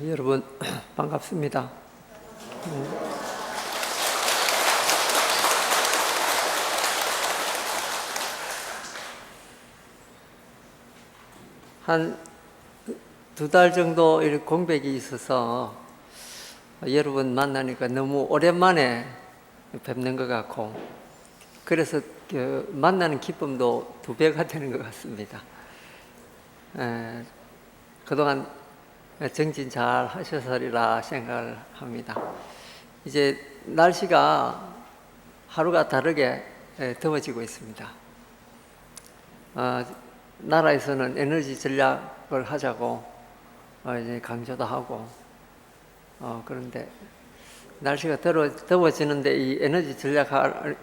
여러분 반갑습니다. 한 두 달 정도 이렇게 공백이 있어서 여러분 만나니까 너무 오랜만에 뵙는 것 같고, 그래서 만나는 기쁨도 두 배가 되는 것 같습니다. 그동안 정진 잘 하셔서리라 생각을 합니다. 이제 날씨가 하루가 다르게 더워지고 있습니다. 나라에서는 에너지 전략을 하자고 이제 강조도 하고, 그런데 날씨가 더워지는데 이 에너지 전략,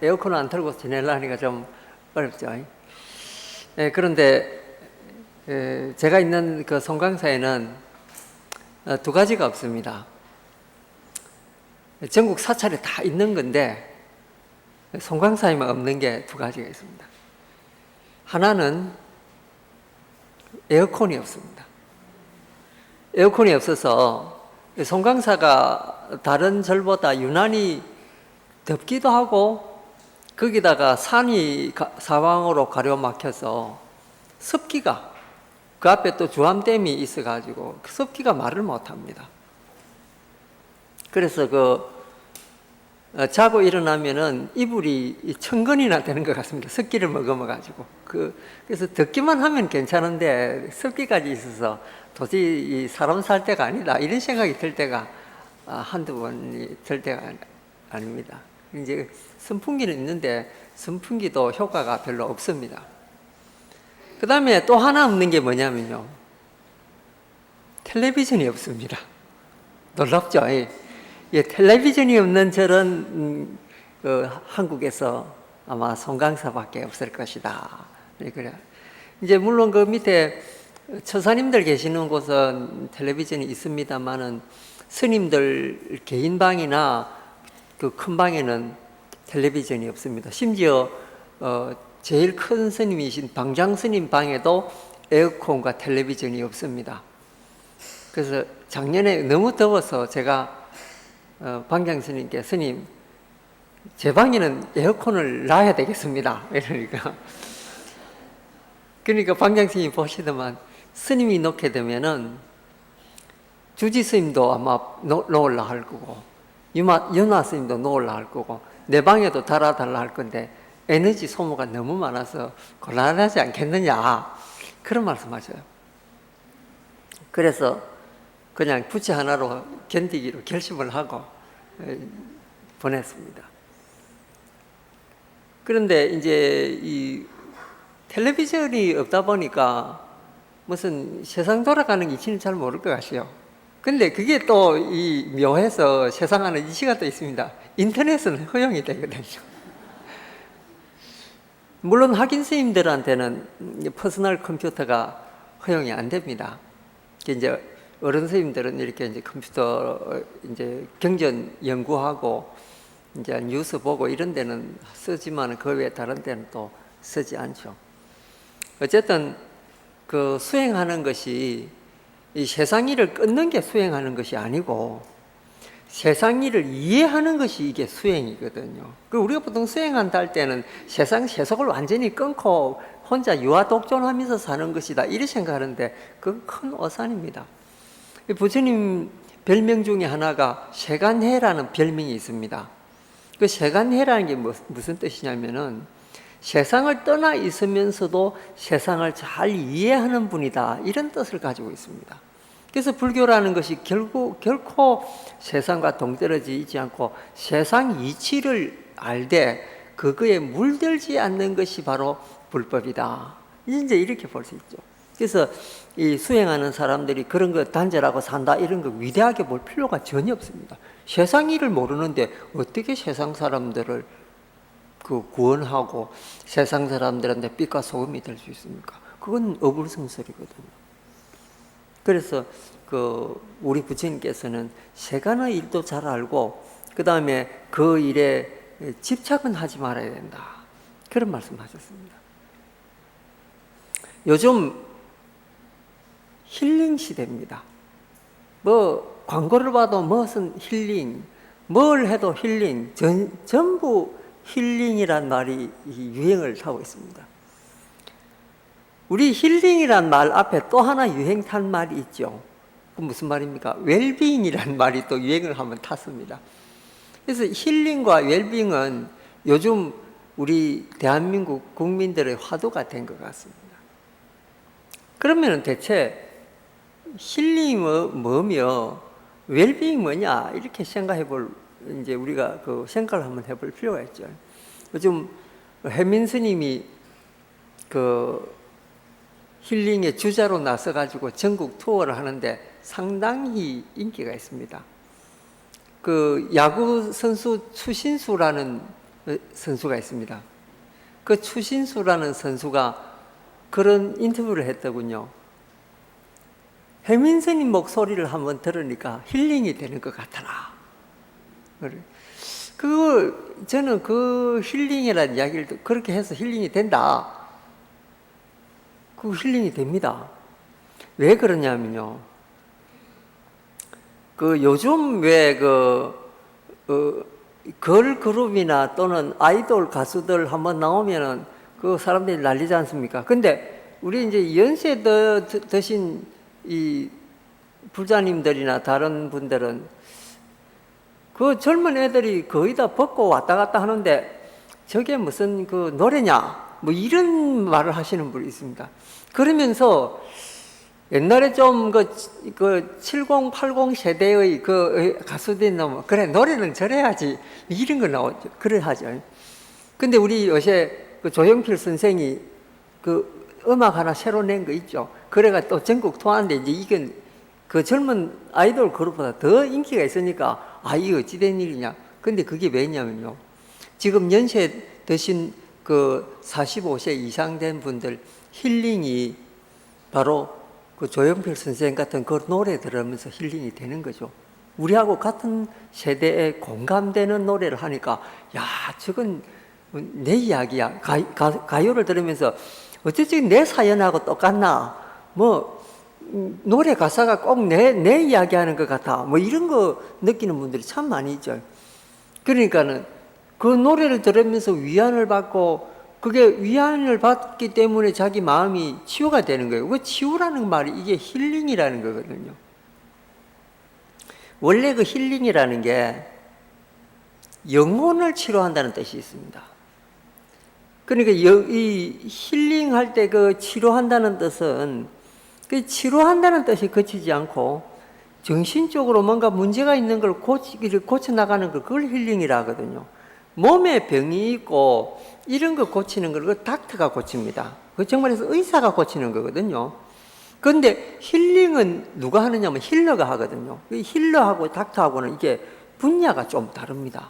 에어컨 안 틀고 지내려니까 좀 어렵죠. 그런데 제가 있는 그 송강사에는 두 가지가 없습니다. 전국 사찰에 다 있는 건데 송강사에만 없는 게 두 가지가 있습니다. 하나는 에어컨이 없습니다. 에어컨이 없어서 송강사가 다른 절보다 유난히 덥기도 하고, 거기다가 산이 사방으로 가려막혀서 습기가, 그 앞에 또 주암댐이 있어가지고 그 습기가 말을 못합니다. 그래서 자고 일어나면은 이불이 천근이나 되는 것 같습니다. 습기를 머금어가지고. 그래서 듣기만 하면 괜찮은데 습기까지 있어서 도저히 사람 살 때가 아니다, 이런 생각이 들 때가 한두 번이 들 때가 아닙니다. 이제 선풍기는 있는데 선풍기도 효과가 별로 없습니다. 그 다음에 또 하나 없는 게 뭐냐면요, 텔레비전이 없습니다. 놀랍죠? 텔레비전이 없는 저런 한국에서 아마 송강사밖에 없을 것이다. 그래. 이제 물론 그 밑에 처사님들 계시는 곳은 텔레비전이 있습니다만은 스님들 개인 방이나 그 큰 방에는 텔레비전이 없습니다. 심지어 제일 큰 스님이신 방장 스님 방에도 에어컨과 텔레비전이 없습니다. 그래서 작년에 너무 더워서 제가 방장 스님께, 스님, 제 방에는 에어컨을 놔야 되겠습니다, 그러니까 방장 스님이 보시더만, 스님이 놓게 되면은 주지 스님도 아마 놓으려 할 거고, 윤화 스님도 놓으려 할 거고, 내 방에도 달아달라 할 건데 에너지 소모가 너무 많아서 곤란하지 않겠느냐, 그런 말씀하셔요. 그래서 그냥 부채 하나로 견디기로 결심을 하고 보냈습니다. 그런데 이제 이 텔레비전이 없다 보니까 무슨 세상 돌아가는 이치는 잘 모를 것 같아요. 근데 그게 또 이 묘해서 세상하는 이치가 또 있습니다. 인터넷은 허용이 되거든요. 물론 학인 스님들한테는 퍼스널 컴퓨터가 허용이 안 됩니다. 이제 어른 스님들은 이렇게 이제 컴퓨터 이제 경전 연구하고 이제 뉴스 보고 이런 데는 쓰지만 그 외에 다른 데는 또 쓰지 않죠. 어쨌든 그 수행하는 것이 이 세상 일을 끊는 게 수행하는 것이 아니고 세상 일을 이해하는 것이 이게 수행이거든요. 우리가 보통 수행한다 할 때는 세상 세속을 완전히 끊고 혼자 유아독존하면서 사는 것이다, 이렇게 생각하는데 그건 큰 오산입니다. 부처님 별명 중에 하나가 세간해라는 별명이 있습니다. 그 세간해라는 게 무슨 뜻이냐면은 세상을 떠나 있으면서도 세상을 잘 이해하는 분이다, 이런 뜻을 가지고 있습니다. 그래서 불교라는 것이 결코 세상과 동떨어지지 않고 세상 이치를 알되 그거에 물들지 않는 것이 바로 불법이다, 이제 이렇게 볼 수 있죠. 그래서 이 수행하는 사람들이 그런 거 단절하고 산다, 이런 거 위대하게 볼 필요가 전혀 없습니다. 세상 일을 모르는데 어떻게 세상 사람들을 구원하고 세상 사람들한테 빛과 소금이 될 수 있습니까? 그건 어불성설이거든요. 그래서 우리 부처님께서는 세간의 일도 잘 알고 그 다음에 그 일에 집착은 하지 말아야 된다, 그런 말씀하셨습니다. 요즘 힐링 시대입니다. 뭐 광고를 봐도 무슨 힐링, 뭘 해도 힐링, 전부 힐링이란 말이 유행을 타고 있습니다. 우리 힐링이란 말 앞에 또 하나 유행 탄 말이 있죠. 그 무슨 말입니까? 웰빙이란 말이 또 유행을 한번 탔습니다. 그래서 힐링과 웰빙은 요즘 우리 대한민국 국민들의 화두가 된 것 같습니다. 그러면 대체 힐링은 뭐며 웰빙이 뭐냐 이렇게 생각해 볼 이제 우리가 그 생각을 한번 해볼 필요가 있죠. 요즘 혜민 스님이 그 힐링의 주자로 나서 가지고 전국 투어를 하는데 상당히 인기가 있습니다. 그 야구 선수 추신수라는 선수가 있습니다. 그 추신수라는 선수가 그런 인터뷰를 했더군요. 혜민 스님 목소리를 한번 들으니까 힐링이 되는 것 같더라. 저는 그 힐링이라는 이야기를 그렇게 해서 힐링이 된다. 그 힐링이 됩니다. 왜 그러냐면요. 그 요즘 왜 걸그룹이나 또는 아이돌 가수들 한번 나오면은 그 사람들이 난리지 않습니까? 근데 우리 이제 연세 드신 이 불자님들이나 다른 분들은 그 젊은 애들이 거의 다 벗고 왔다 갔다 하는데 저게 무슨 그 노래냐? 뭐 이런 말을 하시는 분이 있습니다. 그러면서 옛날에 좀 그 70, 80 세대의 그 가수들이 나오면 그래 노래는 저래야지 이런 거 나오죠. 그래 하죠. 근데 우리 요새 그 조영필 선생이 그 음악 하나 새로 낸 거 있죠. 그래가 또 전국 투어하는데 이제 이건 그 젊은 아이돌 그룹보다 더 인기가 있으니까 이거 어찌된 일이냐. 근데 그게 왜냐면요. 지금 연세 드신 그 45세 이상 된 분들 힐링이 바로 그 조영필 선생 같은 그 노래 들으면서 힐링이 되는 거죠. 우리하고 같은 세대에 공감되는 노래를 하니까 야 저건 내 이야기야. 가요를 들으면서 어쩌지 내 사연하고 똑같나. 뭐 노래 가사가 꼭 내 이야기하는 것 같아. 뭐 이런 거 느끼는 분들이 참 많이 있죠. 그러니까는 그 노래를 들으면서 위안을 받고 그게 위안을 받기 때문에 자기 마음이 치유가 되는 거예요. 그 치유라는 말이 이게 힐링이라는 거거든요. 원래 그 힐링이라는 게 영혼을 치료한다는 뜻이 있습니다. 그러니까 이 힐링할 때 그 치료한다는 뜻은 그 치료한다는 뜻이 그치지 않고 정신적으로 뭔가 문제가 있는 걸 고쳐나가는 걸 그걸 힐링이라 하거든요. 몸에 병이 있고 이런 거 고치는 걸 그 닥터가 고칩니다. 그 정말에서 의사가 고치는 거거든요. 그런데 힐링은 누가 하느냐면 힐러가 하거든요. 힐러하고 닥터하고는 이게 분야가 좀 다릅니다.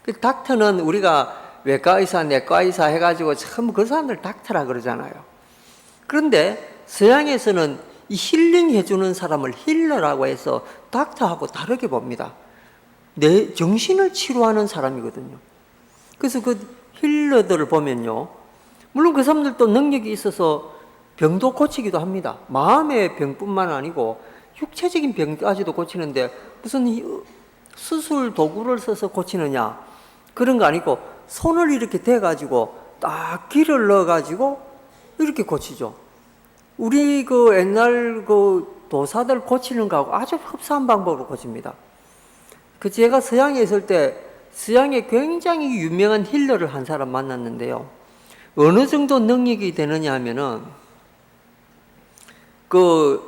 그 닥터는 우리가 외과 의사, 내과 의사 해가지고 참 그 사람들 닥터라 그러잖아요. 그런데 서양에서는 이 힐링 해주는 사람을 힐러라고 해서 닥터하고 다르게 봅니다. 내 정신을 치료하는 사람이거든요. 그래서 그 힐러들을 보면요. 물론 그 사람들도 능력이 있어서 병도 고치기도 합니다. 마음의 병뿐만 아니고 육체적인 병까지도 고치는데 무슨 수술 도구를 써서 고치느냐 그런 거 아니고 손을 이렇게 대가지고 딱 기를 넣어가지고 이렇게 고치죠. 우리 그 옛날 그 도사들 고치는 거하고 아주 흡사한 방법으로 고칩니다. 그 제가 서양에 있을 때 서양에 굉장히 유명한 힐러를 한 사람 만났는데요. 어느 정도 능력이 되느냐 하면은 그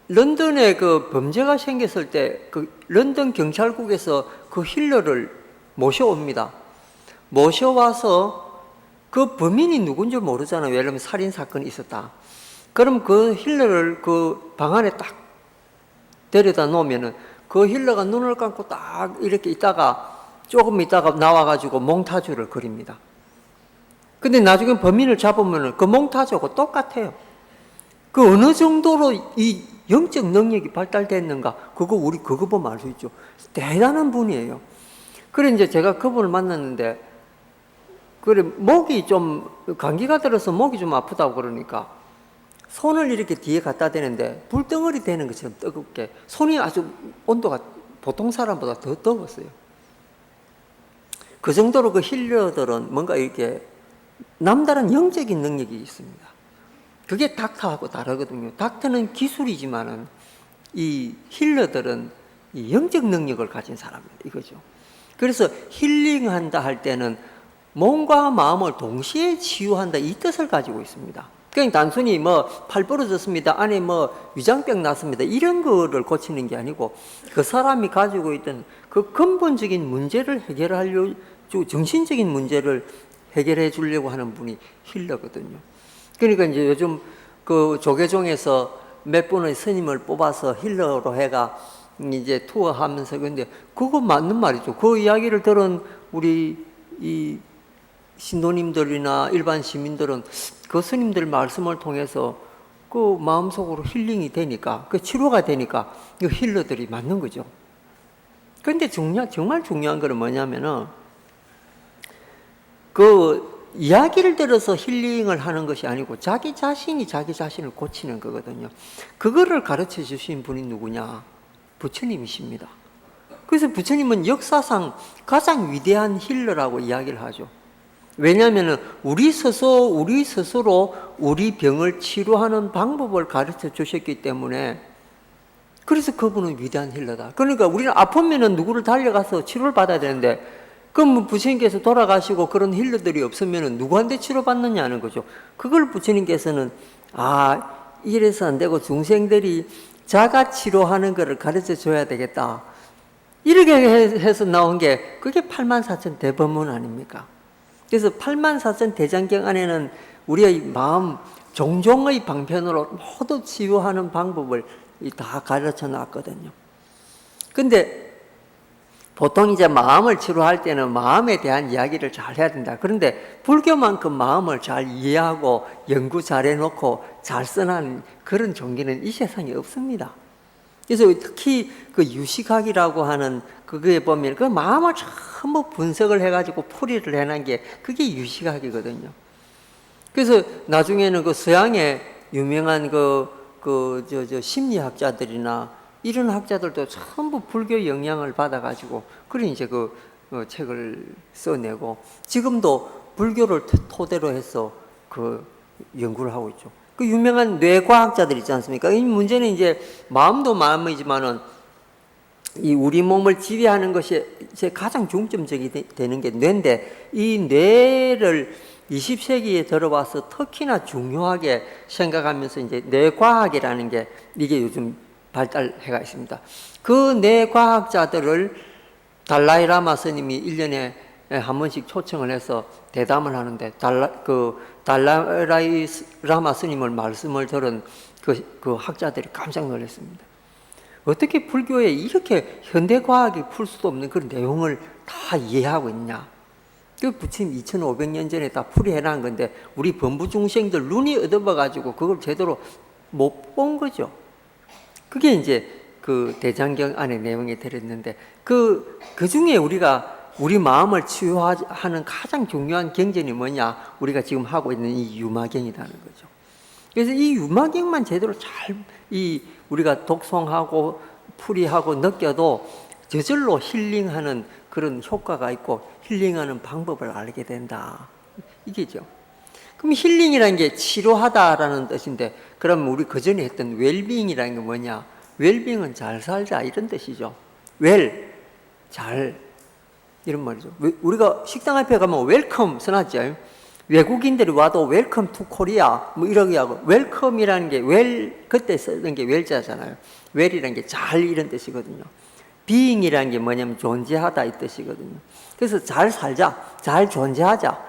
런던에 그 범죄가 생겼을 때 그 런던 경찰국에서 그 힐러를 모셔옵니다. 모셔와서 그 범인이 누군지 모르잖아요. 예를 들면 살인 사건이 있었다. 그럼 그 힐러를 그 방 안에 딱 데려다 놓으면은 그 힐러가 눈을 감고 딱 이렇게 있다가 조금 있다가 나와가지고 몽타주를 그립니다. 근데 나중에 범인을 잡으면은 그 몽타주하고 똑같아요. 그 어느 정도로 이 영적 능력이 발달됐는가? 그거 보면 알 수 있죠. 대단한 분이에요. 그래, 이제 제가 그분을 만났는데, 그래, 목이 좀, 감기가 들어서 목이 좀 아프다고 그러니까, 손을 이렇게 뒤에 갖다 대는데 불덩어리 되는 것처럼 뜨겁게, 손이 아주 온도가 보통 사람보다 더 더웠어요. 그 정도로 그 힐러들은 뭔가 이렇게 남다른 영적인 능력이 있습니다. 그게 닥터하고 다르거든요. 닥터는 기술이지만은 이 힐러들은 이 영적 능력을 가진 사람이에요. 이거죠. 그래서 힐링한다 할 때는 몸과 마음을 동시에 치유한다, 이 뜻을 가지고 있습니다. 그냥 단순히 뭐 팔 부러졌습니다, 안에 뭐 위장병 났습니다, 이런 거를 고치는 게 아니고 그 사람이 가지고 있던 그 근본적인 문제를 해결하려고, 정신적인 문제를 해결해 주려고 하는 분이 힐러거든요. 그러니까 이제 요즘 그 조계종에서 몇 분의 스님을 뽑아서 힐러로 해가 이제 투어하면서, 근데 그거 맞는 말이죠. 그 이야기를 들은 우리 이 신도님들이나 일반 시민들은 그 스님들 말씀을 통해서 그 마음속으로 힐링이 되니까, 그 치료가 되니까 그 힐러들이 맞는 거죠. 그런데 정말 중요한 거는 뭐냐면은 그 이야기를 들어서 힐링을 하는 것이 아니고 자기 자신이 자기 자신을 고치는 거거든요. 그거를 가르쳐 주신 분이 누구냐? 부처님이십니다. 그래서 부처님은 역사상 가장 위대한 힐러라고 이야기를 하죠. 왜냐하면 우리 스스로 우리 병을 치료하는 방법을 가르쳐 주셨기 때문에, 그래서 그분은 위대한 힐러다. 그러니까 우리는 아프면은 누구를 달려가서 치료를 받아야 되는데, 그럼 부처님께서 돌아가시고 그런 힐러들이 없으면은 누구한테 치료받느냐는 거죠. 그걸 부처님께서는 이래서 안 되고 중생들이 자가 치료하는 것을 가르쳐 줘야 되겠다, 이렇게 해서 나온 게 그게 84,000 대법문 아닙니까? 그래서 84,000 대장경 안에는 우리의 마음 종종의 방편으로 모두 치유하는 방법을 다 가르쳐 놨거든요. 근데 보통 이제 마음을 치료할 때는 마음에 대한 이야기를 잘 해야 된다. 그런데 불교만큼 마음을 잘 이해하고 연구 잘 해놓고 잘 써놓은 그런 종교는 이 세상에 없습니다. 그래서 특히 그 유식학이라고 하는 그거에 보면 그 마음을 전부 분석을 해가지고 풀이를 해놓은 게 그게 유식학이거든요. 그래서 나중에는 그 서양의 유명한 심리학자들이나 이런 학자들도 전부 불교 영향을 받아가지고 그런 이제 그 책을 써내고 지금도 불교를 토대로 해서 그 연구를 하고 있죠. 그 유명한 뇌과학자들 있지 않습니까? 이 문제는 이제 마음도 마음이지만은 이 우리 몸을 지배하는 것이 이제 가장 중점적이 되는 게 뇌인데, 이 뇌를 20세기에 들어와서 특히나 중요하게 생각하면서 이제 뇌과학이라는 게 이게 요즘 발달해가 있습니다. 그 뇌과학자들을 달라이 라마 스님이 1년에 한 번씩 초청을 해서 대담을 하는데, 달라이 라마 스님을 말씀을 들은 그 학자들이 깜짝 놀랐습니다. 어떻게 불교에 이렇게 현대과학이 풀 수도 없는 그런 내용을 다 이해하고 있냐. 그 부처님 2500년 전에 다 풀이해놓은 건데 우리 범부중생들 눈이 어두워가지고 그걸 제대로 못 본 거죠. 그게 이제 그 대장경 안에 내용이 들었는데, 그 중에 우리 마음을 치유하는 가장 중요한 경전이 뭐냐? 우리가 지금 하고 있는 이 유마경이라는 거죠. 그래서 이 유마경만 제대로 우리가 독송하고 풀이하고 느껴도 저절로 힐링하는 그런 효과가 있고 힐링하는 방법을 알게 된다, 이게죠. 그럼 힐링이라는 게 치료하다라는 뜻인데, 그럼 우리 그전에 했던 웰빙이라는 게 뭐냐? 웰빙은 잘 살자, 이런 뜻이죠. 잘, 이런 말이죠. 우리가 식당 앞에 가면 웰컴 써놨죠. 외국인들이 와도 웰컴 투 코리아 뭐 이러게 하고, 웰컴이라는 게 그때 쓰던 게 웰자잖아요. 웰이라는 게 잘, 이런 뜻이거든요. 비잉이라는 게 뭐냐면 존재하다, 이 뜻이거든요. 그래서 잘 살자, 잘 존재하자,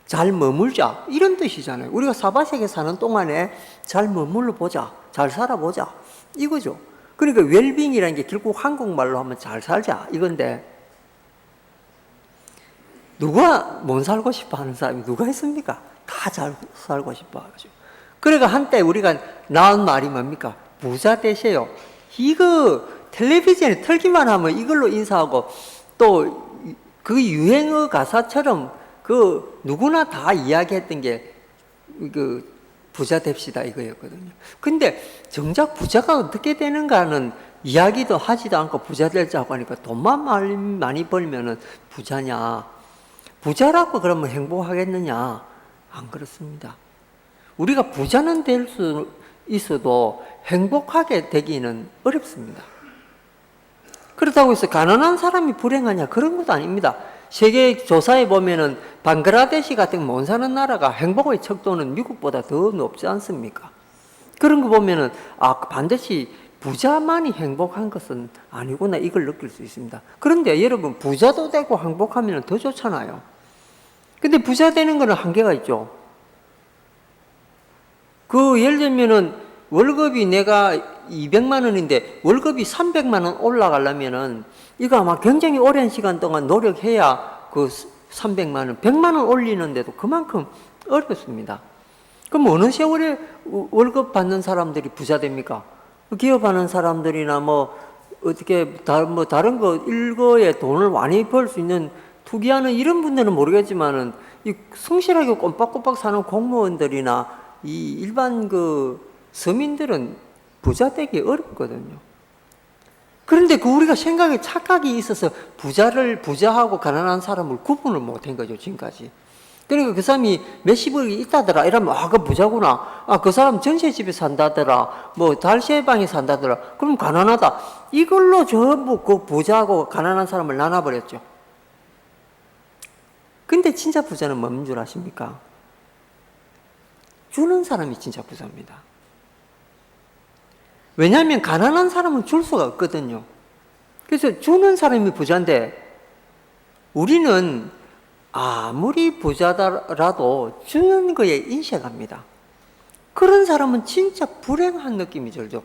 잘 머물자, 이런 뜻이잖아요. 우리가 사바세계 사는 동안에 잘 머물러 보자, 잘 살아보자, 이거죠. 그러니까 웰빙이라는 게 결국 한국말로 하면 잘 살자, 이건데, 누가 못 살고 싶어 하는 사람이 누가 있습니까? 다 잘 살고 싶어 하죠. 그러니까 한때 우리가 나온 말이 뭡니까? 부자 되세요. 이거 텔레비전에 틀기만 하면 이걸로 인사하고, 또 그 유행어 가사처럼 그 누구나 다 이야기했던 게 그 부자 됩시다 이거였거든요. 근데 정작 부자가 어떻게 되는가는 이야기도 하지도 않고 부자 되자고 하니까 돈만 많이 벌면은 부자냐? 부자라고 그러면 행복하겠느냐? 안 그렇습니다. 우리가 부자는 될 수 있어도 행복하게 되기는 어렵습니다. 그렇다고 해서 가난한 사람이 불행하냐? 그런 것도 아닙니다. 세계 조사에 보면은 방글라데시 같은 못 사는 나라가 행복의 척도는 미국보다 더 높지 않습니까? 그런 거 보면은 반드시 부자만이 행복한 것은 아니구나 이걸 느낄 수 있습니다. 그런데 여러분 부자도 되고 행복하면 더 좋잖아요. 근데 부자 되는 거는 한계가 있죠. 예를 들면은 월급이 내가 200만 원인데 월급이 300만 원 올라가려면은 이거 아마 굉장히 오랜 시간 동안 노력해야 그 300만 원, 100만 원 올리는데도 그만큼 어렵습니다. 그럼 어느 세월에 월급 받는 사람들이 부자 됩니까? 기업하는 사람들이나 다른 거 일거에 돈을 많이 벌 수 있는 투기하는 이런 분들은 모르겠지만은 이 성실하게 꼼빡꼼빡 사는 공무원들이나 이 일반 서민들은 부자 되기 어렵거든요. 그런데 우리가 생각에 착각이 있어서 부자하고 가난한 사람을 구분을 못한 거죠, 지금까지. 그러니까 그 사람이 몇십억이 있다더라 이러면 그 부자구나. 그 사람 전세집에 산다더라, 달세방에 산다더라, 그럼 가난하다. 이걸로 전부 그 부자하고 가난한 사람을 나눠버렸죠. 근데 진짜 부자는 뭔 줄 아십니까? 주는 사람이 진짜 부자입니다. 왜냐하면 가난한 사람은 줄 수가 없거든요. 그래서 주는 사람이 부자인데 우리는 아무리 부자더라도 주는 거에 인색합니다. 그런 사람은 진짜 불행한 느낌이 들죠.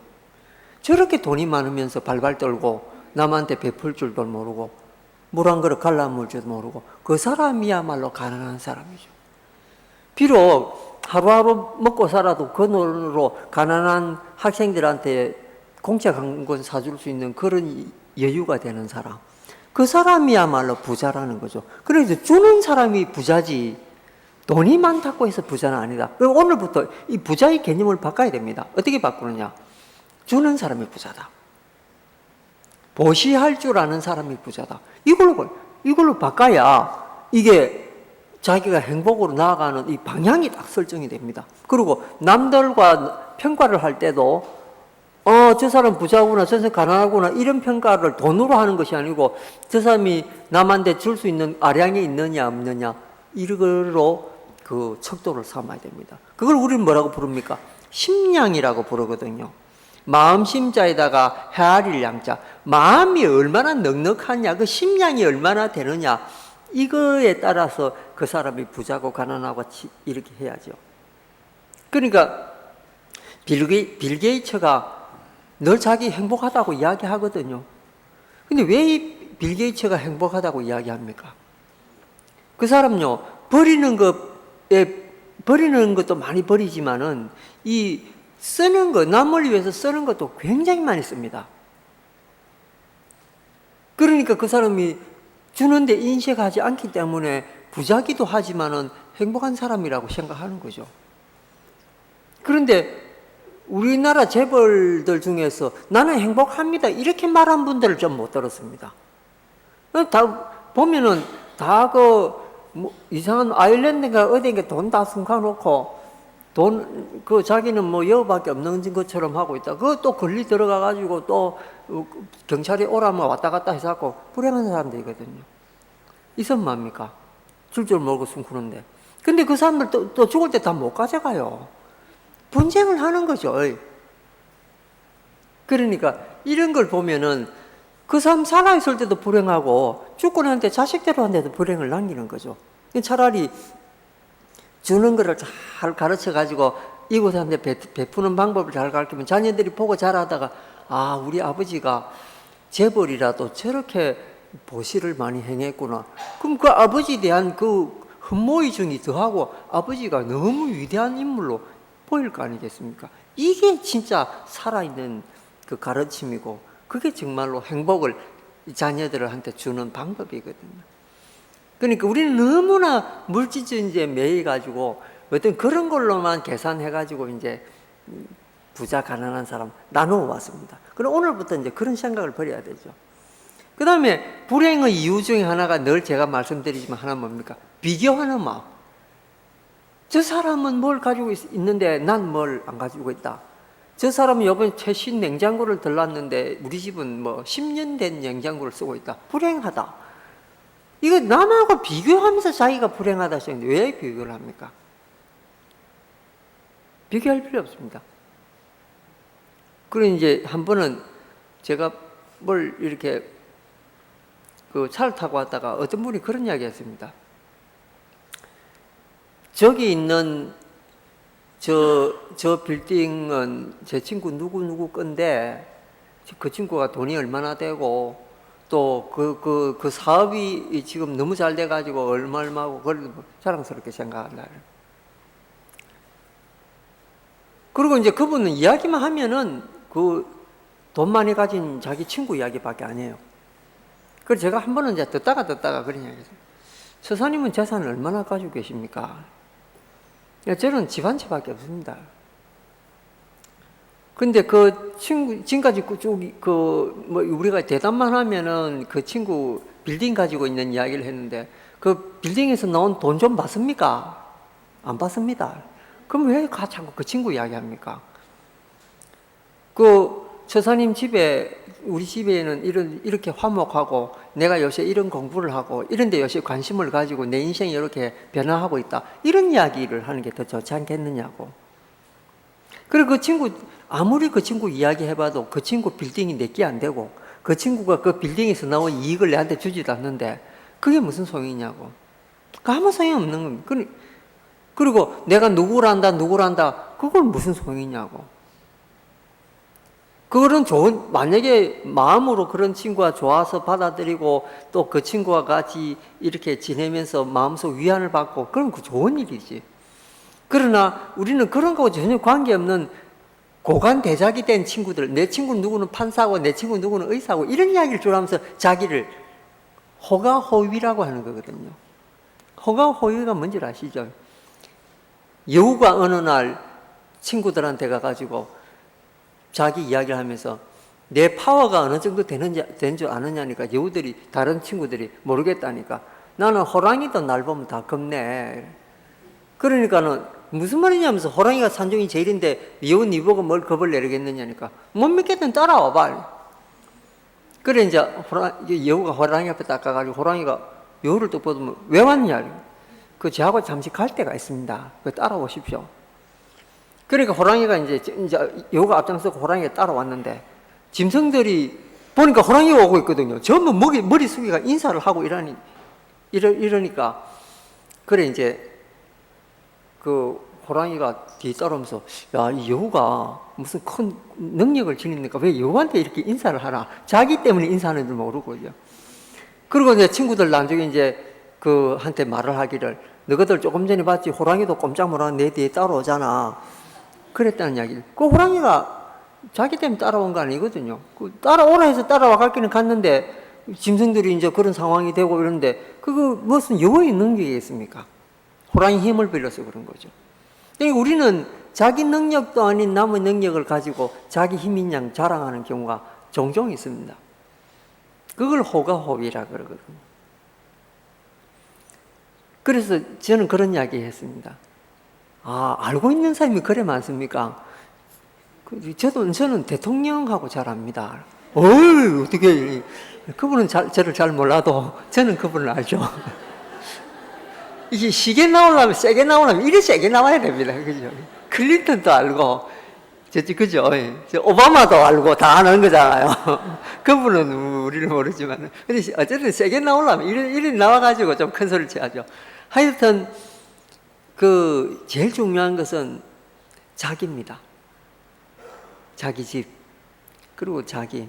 저렇게 돈이 많으면서 발발 떨고 남한테 베풀 줄도 모르고 물 한 그릇 갈라물 줄도 모르고 그 사람이야말로 가난한 사람이죠. 비록 하루하루 먹고 살아도 그 돈으로 가난한 학생들한테 공짜 관권 사줄 수 있는 그런 여유가 되는 사람, 그 사람이야말로 부자라는 거죠. 그래서 주는 사람이 부자지 돈이 많다고 해서 부자는 아니다. 그럼 오늘부터 이 부자의 개념을 바꿔야 됩니다. 어떻게 바꾸느냐? 주는 사람이 부자다. 보시할 줄 아는 사람이 부자다. 이걸로 바꿔야 이게 자기가 행복으로 나아가는 이 방향이 딱 설정이 됩니다. 그리고 남들과 평가를 할 때도 저 사람 부자구나, 저 사람 가난하구나 이런 평가를 돈으로 하는 것이 아니고 저 사람이 남한테 줄 수 있는 아량이 있느냐 없느냐 이걸로 그 척도를 삼아야 됩니다. 그걸 우리는 뭐라고 부릅니까? 심량이라고 부르거든요. 마음 심자에다가 헤아릴 양자, 마음이 얼마나 넉넉하냐, 그 심량이 얼마나 되느냐 이거에 따라서 그 사람이 부자고 가난하고 이렇게 해야죠. 그러니까 빌 게이츠가 늘 자기 행복하다고 이야기하거든요. 근데 왜 빌 게이츠가 행복하다고 이야기합니까? 그 사람요, 버리는 것도 많이 버리지만은 이 쓰는 거, 남을 위해서 쓰는 것도 굉장히 많이 씁니다. 그러니까 그 사람이 주는데 인색하지 않기 때문에 부자기도 하지만은 행복한 사람이라고 생각하는 거죠. 그런데 우리나라 재벌들 중에서 나는 행복합니다 이렇게 말한 분들을 좀 못 들었습니다. 다 보면은 다 이상한 아일랜드가 어디인가 돈 다 숨겨놓고 자기는 여우밖에 없는 것처럼 하고 있다. 또 권리 들어가가지고 또 경찰이 오라면 왔다 갔다 해서 불행한 사람들이거든요. 있으면 뭡니까? 줄 줄 모르고 숨기는데. 근데 그 사람들 또 죽을 때 다 못 가져가요. 분쟁을 하는 거죠. 그러니까 이런 걸 보면은 그 사람 살아있을 때도 불행하고 죽고 난 때 자식들한테도 불행을 남기는 거죠. 차라리 주는 거를 잘 가르쳐가지고 이곳한테 베푸는 방법을 잘 가르치면 자녀들이 보고 자라다가 우리 아버지가 재벌이라도 저렇게 보시를 많이 행했구나. 그럼 그 아버지에 대한 그 흠모의증이 더하고 아버지가 너무 위대한 인물로 보일 거 아니겠습니까? 이게 진짜 살아있는 그 가르침이고 그게 정말로 행복을 자녀들한테 주는 방법이거든요. 그러니까 우리는 너무나 물질주의에 매여가지고 어떤 그런 걸로만 계산해가지고 이제 부자, 가난한 사람 나누어 왔습니다. 그럼 오늘부터 이제 그런 생각을 버려야 되죠. 그 다음에 불행의 이유 중에 하나가 늘 제가 말씀드리지만 하나 뭡니까? 비교하는 마음. 저 사람은 뭘 가지고 있는데 난 뭘 안 가지고 있다. 저 사람은 이번에 최신 냉장고를 들렀는데 우리 집은 뭐 10년 된 냉장고를 쓰고 있다. 불행하다. 이거 남하고 비교하면서 자기가 불행하다 하시는데 왜 비교를 합니까? 비교할 필요 없습니다. 그리고 이제 한 번은 제가 뭘 이렇게 그 차를 타고 왔다가 어떤 분이 그런 이야기 했습니다. 저기 있는 저 빌딩은 제 친구 누구 건데 그 친구가 돈이 얼마나 되고 또 그 사업이 지금 너무 잘 돼가지고 얼마고 그걸 자랑스럽게 생각한다. 그리고 이제 그분은 이야기만 하면은 그 돈 많이 가진 자기 친구 이야기밖에 안 해요. 그래서 제가 한 번은 이제 듣다가 그런 이야기 했어요. 서사님은 재산을 얼마나 가지고 계십니까? 저는 집 한 채밖에 없습니다. 근데 그 친구, 지금까지 뭐 우리가 대답만 하면은 그 친구 빌딩 가지고 있는 이야기를 했는데 그 빌딩에서 나온 돈 좀 받습니까? 안 받습니다. 그럼 왜 자꾸 그 친구 이야기 합니까? 그 처사님 집에, 우리 집에는 이렇게 화목하고 내가 요새 이런 공부를 하고 이런 데 요새 관심을 가지고 내 인생이 이렇게 변화하고 있다. 이런 이야기를 하는 게 더 좋지 않겠느냐고. 그리고 그 친구, 아무리 그 친구 이야기 해봐도 그 친구 빌딩이 내게 안 되고 그 친구가 그 빌딩에서 나온 이익을 내한테 주지도 않는데 그게 무슨 소용이냐고. 아무 소용이 없는 겁니다. 그리고 내가 누구란다 그건 무슨 소용이냐고. 그거는 만약에 마음으로 그런 친구가 좋아서 받아들이고 또 그 친구와 같이 이렇게 지내면서 마음속 위안을 받고 그럼 그 좋은 일이지. 그러나 우리는 그런 거하고 전혀 관계없는 고관대작이 된 친구들, 내 친구 누구는 판사고 내 친구 누구는 의사고 이런 이야기를 주라면서 자기를 호가호위라고 하는 거거든요. 호가호위가 뭔지 아시죠? 여우가 어느 날 친구들한테 가가지고 자기 이야기를 하면서 내 파워가 어느 정도 된 줄 아느냐니까 여우들이, 다른 친구들이 모르겠다니까 나는 호랑이도 날 보면 다 겁내. 그러니까는 무슨 말이냐면서 호랑이가 산중이 제일인데 여우 니 보고 뭘 겁을 내리겠느냐니까 못 믿겠든 따라와 봐. 그래 이제 여우가 호랑이 앞에 딱 가가지고 호랑이가 여우를 또 보면 왜 왔냐? 그 저하고 잠시 갈 데가 있습니다. 그 따라오십시오. 그러니까 호랑이가 이제 여우가 앞장서고 호랑이가 따라왔는데 짐승들이 보니까 호랑이가 오고 있거든요. 전부 머리 숙이가 인사를 하고 이러니까 그래 이제 그 호랑이가 뒤에 따라오면서 야, 이 여우가 무슨 큰 능력을 지니니까 왜 여우한테 이렇게 인사를 하나? 자기 때문에 인사하는 줄 모르고요. 그리고 이제 친구들 나중에 이제 한테 말을 하기를 너희들 조금 전에 봤지 호랑이도 꼼짝 못하고 내 뒤에 따라오잖아. 그랬다는 이야기를. 그 호랑이가 자기 때문에 따라온 거 아니거든요. 따라오라 해서 따라와 갈 길은 갔는데 짐승들이 이제 그런 상황이 되고 이러는데 그거 무슨 여우의 능력이겠습니까? 호랑이 힘을 빌려서 그런 거죠. 그러니까 우리는 자기 능력도 아닌 남의 능력을 가지고 자기 힘인 양 자랑하는 경우가 종종 있습니다. 그걸 호가호위라 그러거든요. 그래서 저는 그런 이야기 했습니다. 아, 알고 있는 사람이 그래 많습니까? 저는 대통령하고 잘 압니다. 어이, 어떻게, 그분은 저를 잘 몰라도 저는 그분을 알죠. 이게 시계 나오려면, 세게 나오려면 이래 세게 나와야 됩니다. 그죠? 클린턴도 알고, 그죠? 오바마도 알고 다 아는 거잖아요. 그분은 우리를 모르지만. 근데 어쨌든 세게 나오려면 이래 나와가지고 좀 큰 소리를 쳐야죠. 하여튼, 제일 중요한 것은 자기입니다. 자기 집, 그리고 자기.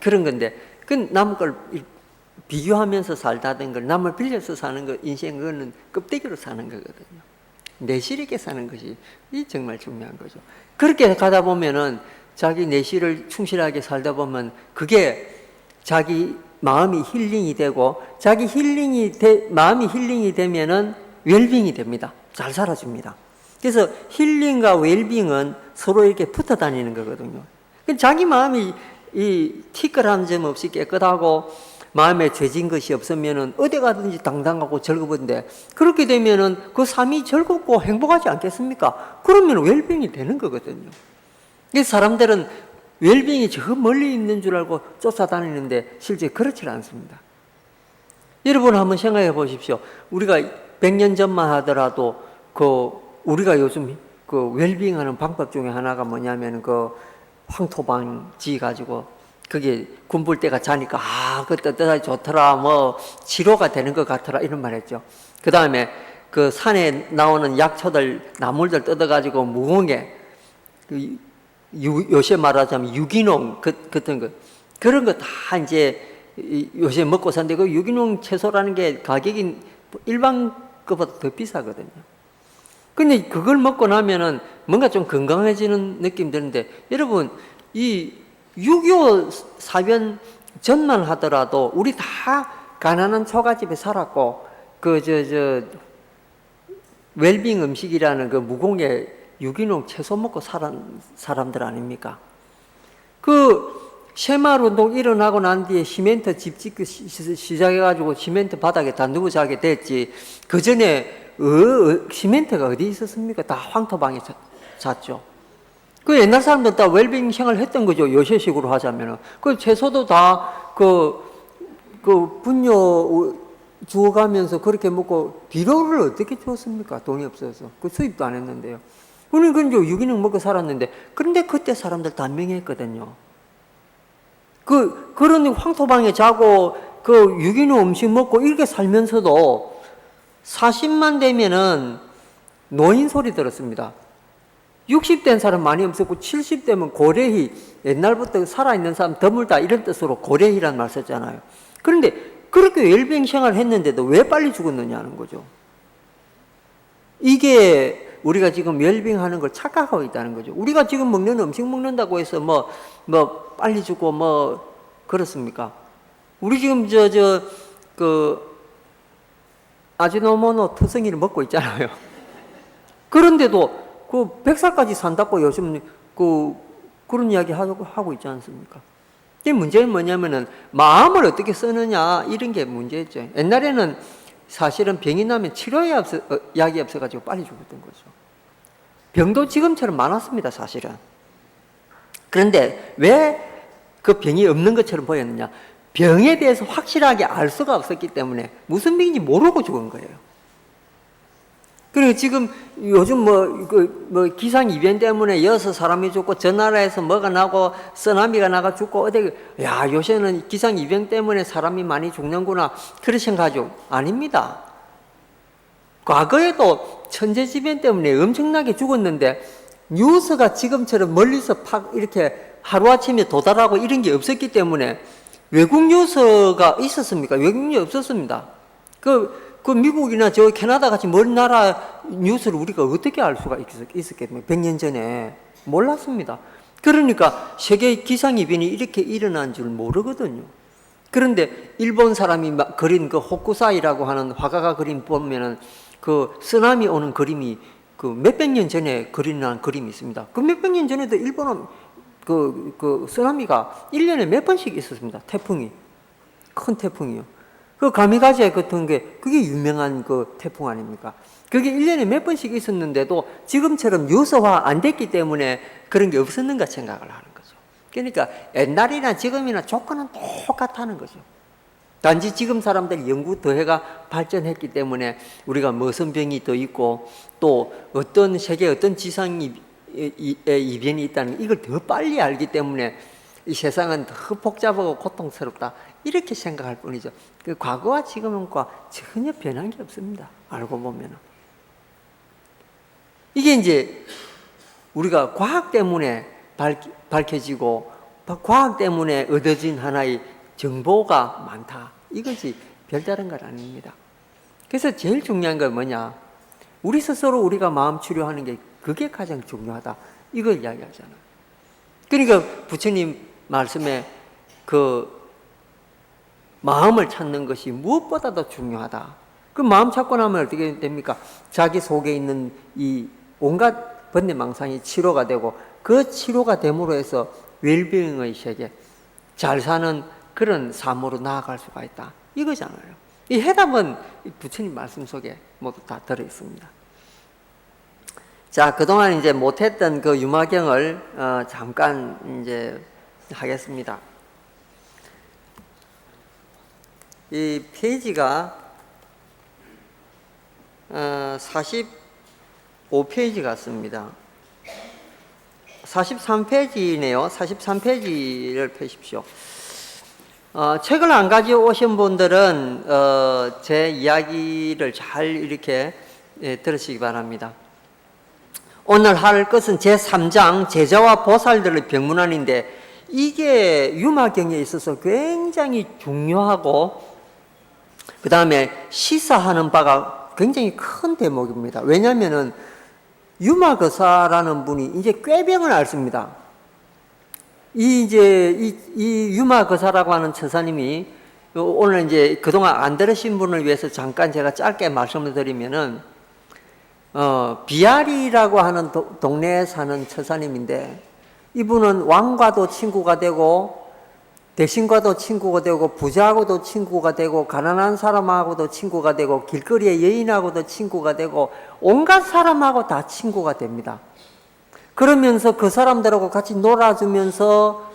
그런 건데, 남 걸 비교하면서 살다는 걸, 남을 빌려서 사는 거, 인생, 그거는 껍데기로 사는 거거든요. 내실있게 사는 것이 정말 중요한 거죠. 그렇게 가다 보면은 자기 내실을 충실하게 살다 보면 그게 자기 마음이 힐링이 되고, 마음이 힐링이 되면은 웰빙이 됩니다. 잘 살아줍니다. 그래서 힐링과 웰빙은 서로 이렇게 붙어 다니는 거거든요. 자기 마음이 이 티끌한 점 없이 깨끗하고 마음에 죄진 것이 없으면은 어디 가든지 당당하고 즐거운데, 그렇게 되면은 그 삶이 즐겁고 행복하지 않겠습니까? 그러면 웰빙이 되는 거거든요. 그래서 사람들은 웰빙이 저 멀리 있는 줄 알고 쫓아다니는데 실제 그렇지 않습니다. 여러분 한번 생각해 보십시오. 우리가 100년 전만 하더라도 우리가 요즘 웰빙하는 방법 중에 하나가 뭐냐면 황토방지 가지고 그게 군불 때가 자니까 그때 뜨다니 좋더라, 뭐 치료가 되는 것 같더라, 이런 말 했죠. 그 다음에 그 산에 나오는 약초들, 나물들 뜯어가지고 무공에 요새 말하자면 유기농 같은 거, 그런 거 다 이제 요새 먹고 사는데, 그 유기농 채소라는 게 가격이 일반 것보다 더 비싸거든요. 근데 그걸 먹고 나면은 뭔가 좀 건강해지는 느낌 드는데, 여러분 이 6.25 사변 전만 하더라도 우리 다 가난한 처가집에 살았고 웰빙 음식이라는 그 무공해 유기농 채소 먹고 살은 사람들 아닙니까? 새마을운동 일어나고 난 뒤에 시멘트 집 짓기 시작해가지고 시멘트 바닥에 다 누워 자게 됐지, 그 전에 시멘트가 어디 있었습니까? 다 황토방에 잤죠. 그 옛날 사람들 다 웰빙 생활 했던 거죠. 요새식으로 하자면은. 그 채소도 다 분뇨 주워가면서 그렇게 먹고, 비료를 어떻게 주었습니까? 돈이 없어서. 수입도 안 했는데요. 우리는 그런 유기농 먹고 살았는데, 그런데 그때 사람들 다 명했거든요. 그런 황토방에 자고, 유기농 음식 먹고 이렇게 살면서도 40만 되면은 노인 소리 들었습니다. 60대인 사람 많이 없었고 70대면 고래희, 옛날부터 살아있는 사람 드물다 이런 뜻으로 고래희란 말 썼잖아요. 그런데 그렇게 웰빙 생활을 했는데도 왜 빨리 죽었느냐는 거죠. 이게 우리가 지금 웰빙 하는 걸 착각하고 있다는 거죠. 우리가 지금 먹는 음식 먹는다고 해서 빨리 죽고 그렇습니까? 우리 지금 아지노모노 토성이를 먹고 있잖아요. 그런데도 100살까지 산다고 요즘 그런 이야기 하고 있지 않습니까? 이 문제는 뭐냐면은 마음을 어떻게 쓰느냐, 이런 게 문제였죠. 옛날에는 사실은 병이 나면 약이 없어가지고 빨리 죽었던 거죠. 병도 지금처럼 많았습니다, 사실은. 그런데 왜 그 병이 없는 것처럼 보였느냐? 병에 대해서 확실하게 알 수가 없었기 때문에 무슨 병인지 모르고 죽은 거예요. 그리고 지금 요즘 기상 이변 때문에 여서 사람이 죽고, 저 나라에서 뭐가 나고 쓰나미가 나가 죽고, 요새는 기상 이변 때문에 사람이 많이 죽는구나, 그렇게 생각하죠. 아닙니다. 과거에도 천재지변 때문에 엄청나게 죽었는데, 뉴스가 지금처럼 멀리서 이렇게 하루아침에 도달하고 이런 게 없었기 때문에, 외국 뉴스가 있었습니까? 외국 뉴스 없었습니다. 미국이나 캐나다 같이 먼 나라 뉴스를 우리가 어떻게 알 수가 있었겠습니까? 100년 전에 몰랐습니다. 그러니까 세계 기상이변이 이렇게 일어난 줄 모르거든요. 그런데 일본 사람이 그린 호쿠사이라고 하는 화가가 그림 보면은 쓰나미 오는 그림이 몇백 년 전에 그린 그림이 있습니다. 몇백 년 전에도 일본은 쓰나미가 1년에 몇 번씩 있었습니다. 태풍이. 큰 태풍이요. 가미가제 같은 게, 그게 유명한 태풍 아닙니까? 그게 1년에 몇 번씩 있었는데도 지금처럼 유서화 안 됐기 때문에 그런 게 없었는가 생각을 하는 거죠. 그러니까 옛날이나 지금이나 조건은 똑같다는 거죠. 단지 지금 사람들이 연구 더해가 발전했기 때문에 우리가 무슨 병이 더 있고, 또 세계 어떤 지상의 이변이 있다는, 이걸 더 빨리 알기 때문에 이 세상은 더 복잡하고 고통스럽다, 이렇게 생각할 뿐이죠. 과거와 지금과 전혀 변한 게 없습니다. 알고 보면. 이게 이제 우리가 과학 때문에 밝혀지고, 과학 때문에 얻어진 하나의 정보가 많다, 이것이 별다른 건 아닙니다. 그래서 제일 중요한 건 뭐냐? 우리 스스로 우리가 마음 치료하는 게, 그게 가장 중요하다, 이걸 이야기하잖아요. 그러니까 부처님 말씀에 마음을 찾는 것이 무엇보다도 중요하다. 마음 찾고 나면 어떻게 됩니까? 자기 속에 있는 이 온갖 번뇌망상이 치료가 되고 그 치료가 됨으로 해서 웰빙의 세계, 잘 사는 그런 삶으로 나아갈 수가 있다. 이거잖아요. 이 해답은 부처님 말씀 속에 모두 다 들어있습니다. 자, 그동안 이제 못했던 그 유마경을 잠깐 이제 하겠습니다. 이 페이지가 45페이지 같습니다. 43페이지네요. 43페이지를 펴십시오. 책을 안 가지고 오신 분들은 제 이야기를 잘 이렇게 들으시기 바랍니다. 오늘 할 것은 제3장 제자와 보살들의 병문안인데 이게 유마경에 있어서 굉장히 중요하고 그 다음에 시사하는 바가 굉장히 큰 대목입니다. 왜냐하면은 유마거사라는 분이 이제 꾀병을 앓습니다. 이 유마거사라고 하는 처사님이 오늘 이제 그동안 안 들으신 분을 위해서 잠깐 제가 짧게 말씀을 드리면은 비아리라고 하는 동네에 사는 처사님인데 이분은 왕과도 친구가 되고 대신과도 친구가 되고 부자하고도 친구가 되고 가난한 사람하고도 친구가 되고 길거리의 여인하고도 친구가 되고 온갖 사람하고 다 친구가 됩니다. 그러면서 그 사람들하고 같이 놀아주면서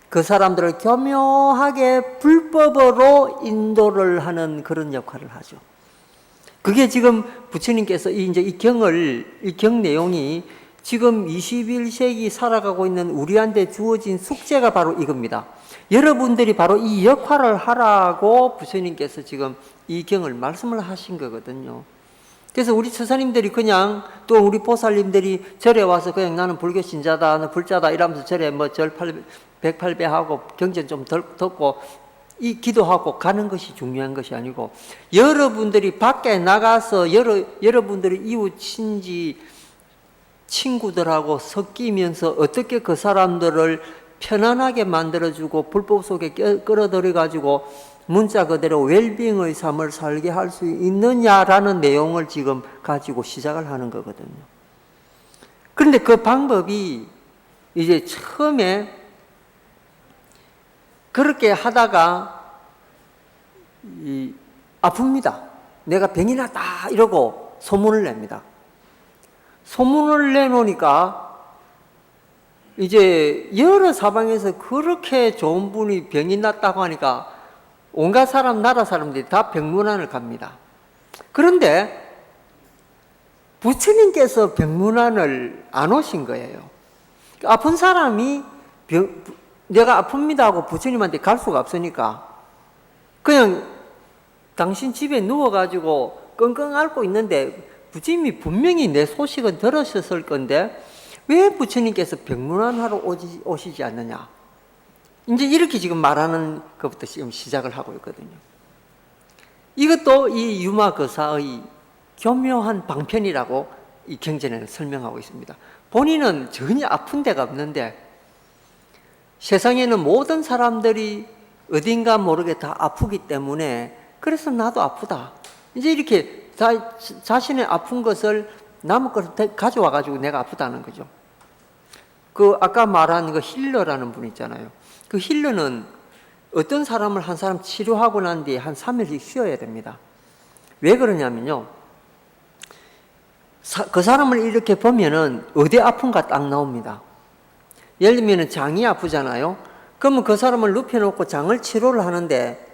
그 사람들을 교묘하게 불법으로 인도를 하는 그런 역할을 하죠. 그게 지금 부처님께서 이제 이 경 내용이 지금 21세기 살아가고 있는 우리한테 주어진 숙제가 바로 이겁니다. 여러분들이 바로 이 역할을 하라고 부처님께서 지금 이 경을 말씀을 하신 거거든요. 그래서 우리 처사님들이 그냥 또 우리 보살님들이 절에 와서 그냥 나는 불교 신자다, 나는 불자다 이러면서 절에 뭐 절 108배 경전 좀 듣고 이 기도하고 가는 것이 중요한 것이 아니고 여러분들이 밖에 나가서 여러분들이 이웃 친지 친구들하고 섞이면서 어떻게 그 사람들을 편안하게 만들어주고 불법 속에 끌어들여가지고 문자 그대로 웰빙의 삶을 살게 할 수 있느냐라는 내용을 지금 가지고 시작을 하는 거거든요. 그런데 그 방법이 이제 처음에 그렇게 하다가 아픕니다. 내가 병이 났다 이러고 소문을 냅니다. 소문을 내놓으니까 이제 여러 사방에서 그렇게 좋은 분이 병이 났다고 하니까 온갖 사람, 나라 사람들이 다 병문안을 갑니다. 그런데 부처님께서 병문안을 안 오신 거예요. 아픈 사람이 내가 아픕니다 하고 부처님한테 갈 수가 없으니까 그냥 당신 집에 누워가지고 끙끙 앓고 있는데 부처님이 분명히 내 소식은 들으셨을 건데 왜 부처님께서 병문안하러 오시지 않느냐? 이제 이렇게 지금 말하는 것부터 지금 시작을 하고 있거든요. 이것도 이 유마거사의 교묘한 방편이라고 이 경전에는 설명하고 있습니다. 본인은 전혀 아픈 데가 없는데 세상에는 모든 사람들이 어딘가 모르게 다 아프기 때문에 그래서 나도 아프다. 이제 이렇게 자신의 아픈 것을 남의 것을 가져와 가지고 내가 아프다는 거죠. 그 아까 말한 그 힐러라는 분 있잖아요. 그 힐러는 어떤 사람을 한 사람 치료하고 난 뒤에 한 3일씩 쉬어야 됩니다. 왜 그러냐면요. 그 사람을 이렇게 보면은 어디 아픈가 딱 나옵니다. 예를 들면 장이 아프잖아요. 그러면 그 사람을 눕혀놓고 장을 치료를 하는데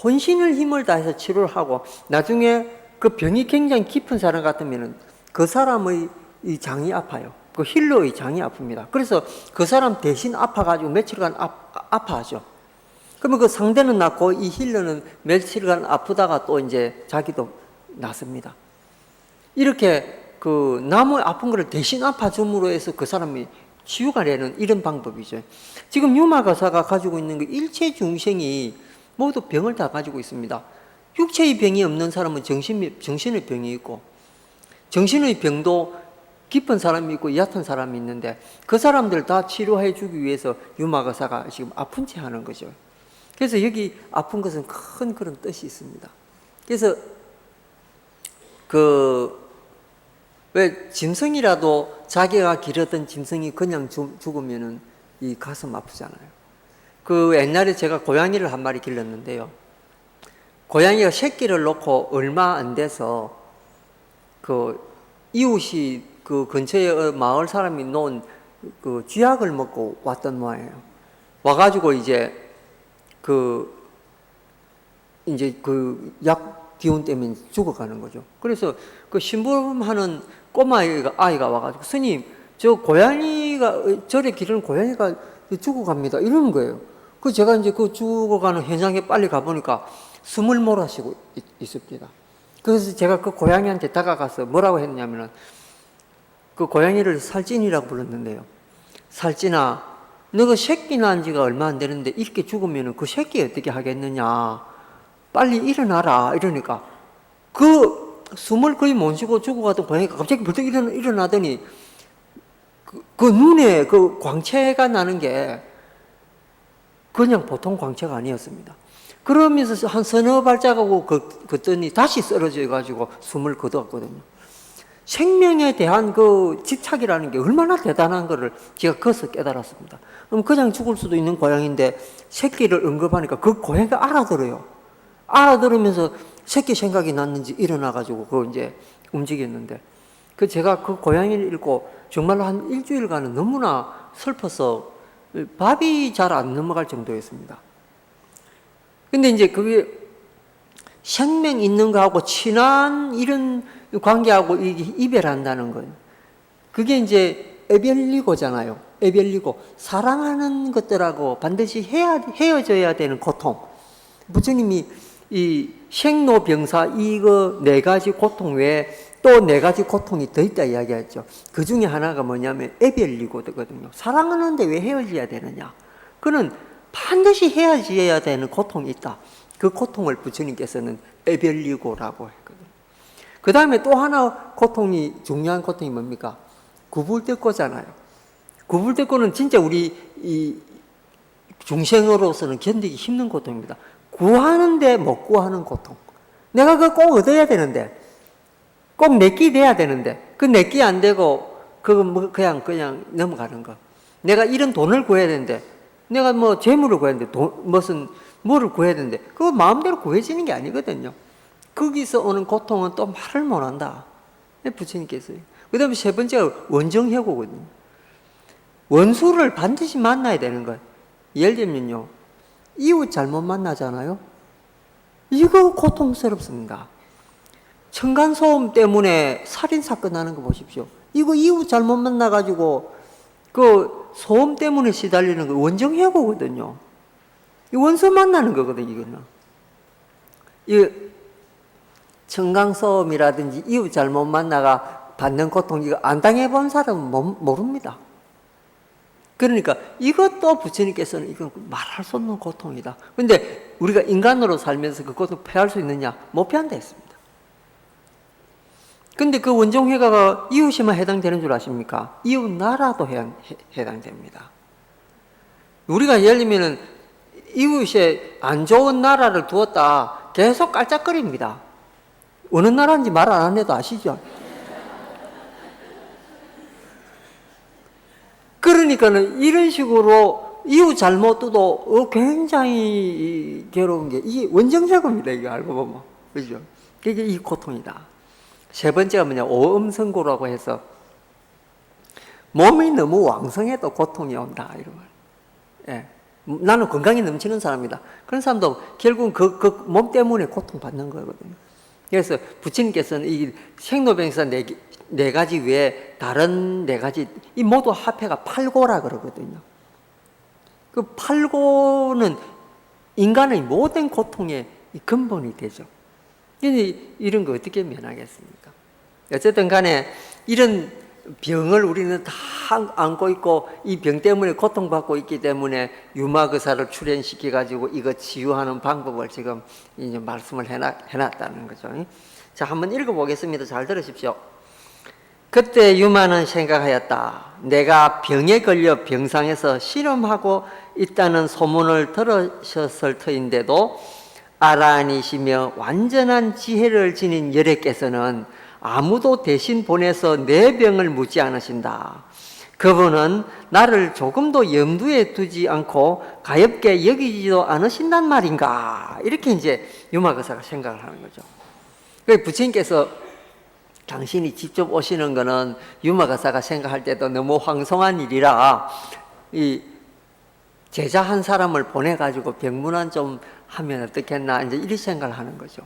혼신을 힘을 다해서 치료를 하고 나중에 그 병이 굉장히 깊은 사람 같으면 그 사람의 이 장이 아파요. 그 힐러의 장이 아픕니다. 그래서 그 사람 대신 아파가지고 며칠간 아파하죠. 그러면 그 상대는 낫고 이 힐러는 며칠간 아프다가 또 이제 자기도 낫습니다. 이렇게 그 남의 아픈 것을 대신 아파줌으로 해서 그 사람이 치유가 되는 이런 방법이죠. 지금 유마거사가 가지고 있는 그 일체 중생이 모두 병을 다 가지고 있습니다. 육체의 병이 없는 사람은 정신의 병이 있고 정신의 병도 깊은 사람이 있고 얕은 사람이 있는데 그 사람들 다 치료해 주기 위해서 유마거사가 지금 아픈 채 하는 거죠. 그래서 여기 아픈 것은 큰 그런 뜻이 있습니다. 그래서 그 왜 짐승이라도 자기가 기르던 짐승이 그냥 죽으면은 이 가슴 아프잖아요. 그 옛날에 제가 고양이를 한 마리 길렀는데요. 고양이가 새끼를 놓고 얼마 안 돼서 그 이웃이 그 근처에 마을 사람이 놓은 그 쥐약을 먹고 왔던 모양이에요. 와가지고 이제 그 약 기운 때문에 죽어가는 거죠. 그래서 그 심부름하는 아이가 와가지고 스님, 저 고양이가 절에 기르는 고양이가 죽어갑니다 이러는 거예요. 그 제가 이제 그 죽어가는 현장에 빨리 가보니까 숨을 몰아쉬고 있습니다. 그래서 제가 그 고양이한테 다가가서 뭐라고 했냐면은 그 고양이를 살찐이라고 불렀는데요. 살찐아, 너가 새끼 낳은 지가 얼마 안 되는데 이렇게 죽으면은 그 새끼 어떻게 하겠느냐. 빨리 일어나라. 이러니까 그 숨을 거의 못 쉬고 죽어가던 고양이가 갑자기 벌떡 일어나더니 그 눈에 그 광채가 나는 게 그냥 보통 광채가 아니었습니다. 그러면서 한 서너 발자국하고 걷더니 다시 쓰러져 가지고 숨을 거두었거든요. 생명에 대한 그 집착이라는 게 얼마나 대단한 거를 제가 거기서 깨달았습니다. 그럼 그냥 죽을 수도 있는 고양이인데 새끼를 언급하니까 그 고양이가 알아들어요. 알아들으면서 새끼 생각이 났는지 일어나가지고 그거 이제 움직였는데 제가 그 고양이를 읽고 정말로 한 일주일간은 너무나 슬퍼서 밥이 잘 안 넘어갈 정도였습니다. 근데 이제 그게 생명 있는 거하고 친한 이런 관계하고 이별한다는 건 그게 이제 에벨리고잖아요. 에벨리고 사랑하는 것들하고 반드시 헤어져야 되는 고통. 부처님이 이 생로병사 이거 네 가지 고통 외에 또 네 가지 고통이 더 있다 이야기했죠. 그 중에 하나가 뭐냐면 에벨리고거든요. 사랑하는데 왜 헤어져야 되느냐? 그는 반드시 헤어져야 되는 고통이 있다. 그 고통을 부처님께서는 에벨리고라고 했거든요. 그 다음에 또 하나 중요한 고통이 뭡니까? 구불대고잖아요. 구불대고는 진짜 우리 이 중생으로서는 견디기 힘든 고통입니다. 구하는데 못 구하는 고통. 내가 그거 꼭 얻어야 되는데, 꼭 내끼 돼야 되는데, 그 내끼 안 되고, 그거 뭐 그냥 넘어가는 거. 내가 이런 돈을 구해야 되는데, 내가 뭐 재물을 구해야 되는데, 뭐를 구해야 되는데, 그거 마음대로 구해지는 게 아니거든요. 거기서 오는 고통은 또 말을 못 한다. 부처님께서요. 그 다음에 세 번째가 원정회고거든요. 원수를 반드시 만나야 되는 거예요. 예를 들면요. 이웃 잘못 만나잖아요. 이거 고통스럽습니다. 층간소음 때문에 살인사건 나는 거 보십시오. 이거 이웃 잘못 만나가지고 그 소음 때문에 시달리는 거 원정회고거든요. 이 원수 만나는 거거든요, 이거는. 이 층간소음이라든지 이웃 잘못 만나가 받는 고통, 이거 안 당해본 사람은 모릅니다. 그러니까 이것도 부처님께서는 이건 말할 수 없는 고통이다. 그런데 우리가 인간으로 살면서 그 고통 피할 수 있느냐? 못 피한다 했습니다. 근데 그 원정회가가 이웃에만 해당되는 줄 아십니까? 이웃 나라도 해당됩니다. 우리가 예를 들면은 이웃에 안 좋은 나라를 두었다 계속 깔짝거립니다. 어느 나라인지 말 안 해도 아시죠? 그러니까는 이런 식으로 이웃 잘못 둬도 굉장히 괴로운 게 이게 원정회고입니다. 이거 알고 보면. 그죠? 이게 이 고통이다. 세 번째가 뭐냐, 오음성고라고 해서 몸이 너무 왕성해도 고통이 온다. 이런 말. 예. 나는 건강이 넘치는 사람이다. 그런 사람도 결국은 그 몸 때문에 고통받는 거거든요. 그래서 부처님께서는 이 생로병사 네 가지 외에 다른 네 가지, 이 모두 합해가 팔고라 그러거든요. 그 팔고는 인간의 모든 고통의 근본이 되죠. 이런 거 어떻게 면하겠습니까? 어쨌든 간에 이런 병을 우리는 다 안고 있고 이 병 때문에 고통받고 있기 때문에 유마거사를 출연시켜가지고 이거 치유하는 방법을 지금 이제 말씀을 해놨다는 거죠. 자, 한번 읽어보겠습니다. 잘 들으십시오. 그때 유마는 생각하였다. 내가 병에 걸려 병상에서 실험하고 있다는 소문을 들으셨을 터인데도 아라한이시며 완전한 지혜를 지닌 열애께서는 아무도 대신 보내서 내 병을 묻지 않으신다. 그분은 나를 조금도 염두에 두지 않고 가엾게 여기지도 않으신단 말인가. 이렇게 이제 유마거사가 생각을 하는 거죠. 그래서 부처님께서 당신이 직접 오시는 거는 유마거사가 생각할 때도 너무 황송한 일이라 이 제자 한 사람을 보내가지고 병문안 좀 하면 어떻겠나 이제 이렇게 생각을 하는 거죠.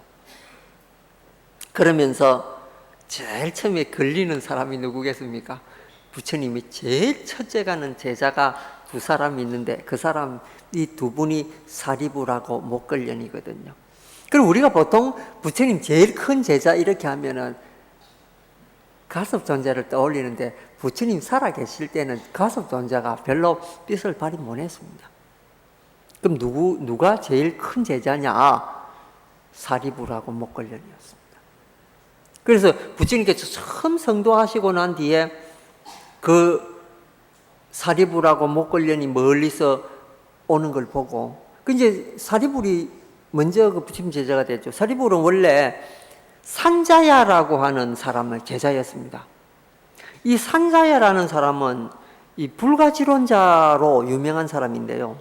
그러면서 제일 처음에 걸리는 사람이 누구겠습니까? 부처님이 제일 첫째 가는 제자가 두 사람이 있는데 그 사람 이 두 분이 사리부라고 목걸련이거든요. 그럼 우리가 보통 부처님 제일 큰 제자 이렇게 하면은 가섭 존재를 떠올리는데 부처님 살아 계실 때는 가섭 존재가 별로 빛을 발휘 못했습니다. 그럼 누가 제일 큰 제자냐? 사리부라고 목걸련이었습니다. 그래서 부처님께서 처음 성도하시고 난 뒤에 그 사리부라고 목걸련이 멀리서 오는 걸 보고 이제 사리불이 먼저 그 부처님 제자가 됐죠. 사리불은 원래 산자야라고 하는 사람의 제자였습니다. 이 산자야라는 사람은 이 불가지론자로 유명한 사람인데요.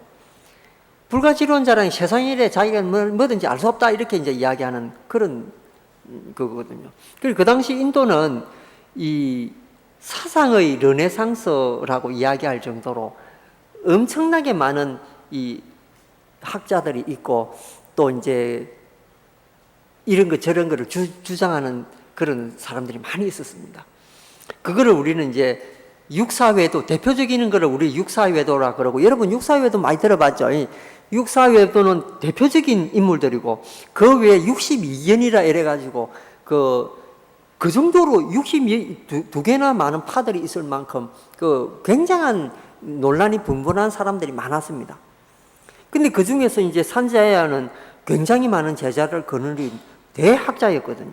불가지론자라는 세상 일에 자기가 뭐든지 알 수 없다 이렇게 이제 이야기하는 그런 그거거든요. 그리고 그 당시 인도는 이 사상의 르네상스라고 이야기할 정도로 엄청나게 많은 이 학자들이 있고 또 이제 이런 거 저런 거를 주장하는 그런 사람들이 많이 있었습니다. 그거를 우리는 이제 육사외도 대표적인 거를 우리 육사외도라 그러고 여러분 육사외도 많이 들어봤죠? 육사외도는 대표적인 인물들이고 그 외에 62년이라 이래가지고 그 정도로 62, 두 개나 많은 파들이 있을 만큼 그 굉장한 논란이 분분한 사람들이 많았습니다. 근데 그 중에서 이제 산자야는 굉장히 많은 제자를 거느린 대학자였거든요.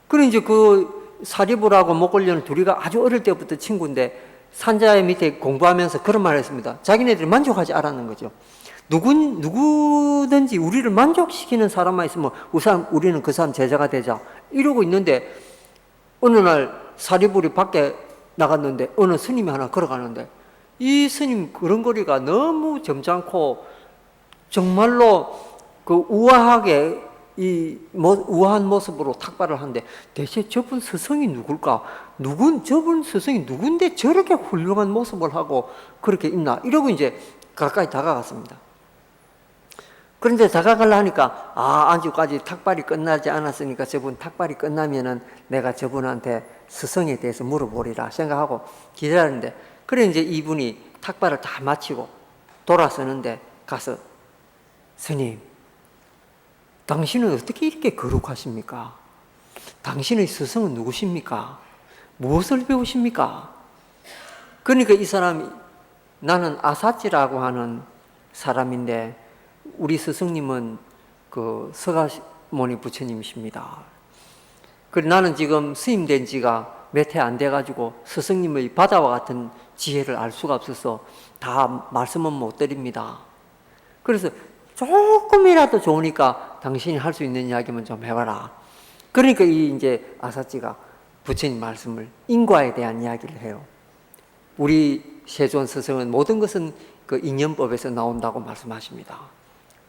그리고 이제 그 사리부라고 목걸련 둘이가 아주 어릴 때부터 친구인데 산자야 밑에 공부하면서 그런 말을 했습니다. 자기네들이 만족하지 않았는 거죠. 누구든지 우리를 만족시키는 사람만 있으면 우리는 그 사람 제자가 되자 이러고 있는데 어느 날 사리불이 밖에 나갔는데 어느 스님이 하나 걸어가는데 이 스님 걸음걸이가 너무 점잖고 정말로 그 우아하게 우아한 모습으로 탁발을 하는데 대체 저분 스승이 누굴까? 저분 스승이 누군데 저렇게 훌륭한 모습을 하고 그렇게 있나? 이러고 이제 가까이 다가갔습니다. 그런데 다가가려 하니까 아직까지 탁발이 끝나지 않았으니까 저분 탁발이 끝나면은 내가 저분한테 스승에 대해서 물어보리라 생각하고 기다렸는데 그래 이제 이분이 탁발을 다 마치고 돌아서는데 가서 스님 당신은 어떻게 이렇게 거룩하십니까? 당신의 스승은 누구십니까? 무엇을 배우십니까? 그러니까 이 사람이 나는 아사치라고 하는 사람인데 우리 스승님은 그 서가모니 부처님이십니다. 그래 나는 지금 스님된 지가 몇 해 안 돼가지고 스승님의 바다와 같은 지혜를 알 수가 없어서 다 말씀은 못 드립니다. 그래서 조금이라도 좋으니까 당신이 할 수 있는 이야기만 좀 해봐라. 그러니까 이제 아사치가 부처님 말씀을 인과에 대한 이야기를 해요. 우리 세존 스승은 모든 것은 그 인연법에서 나온다고 말씀하십니다.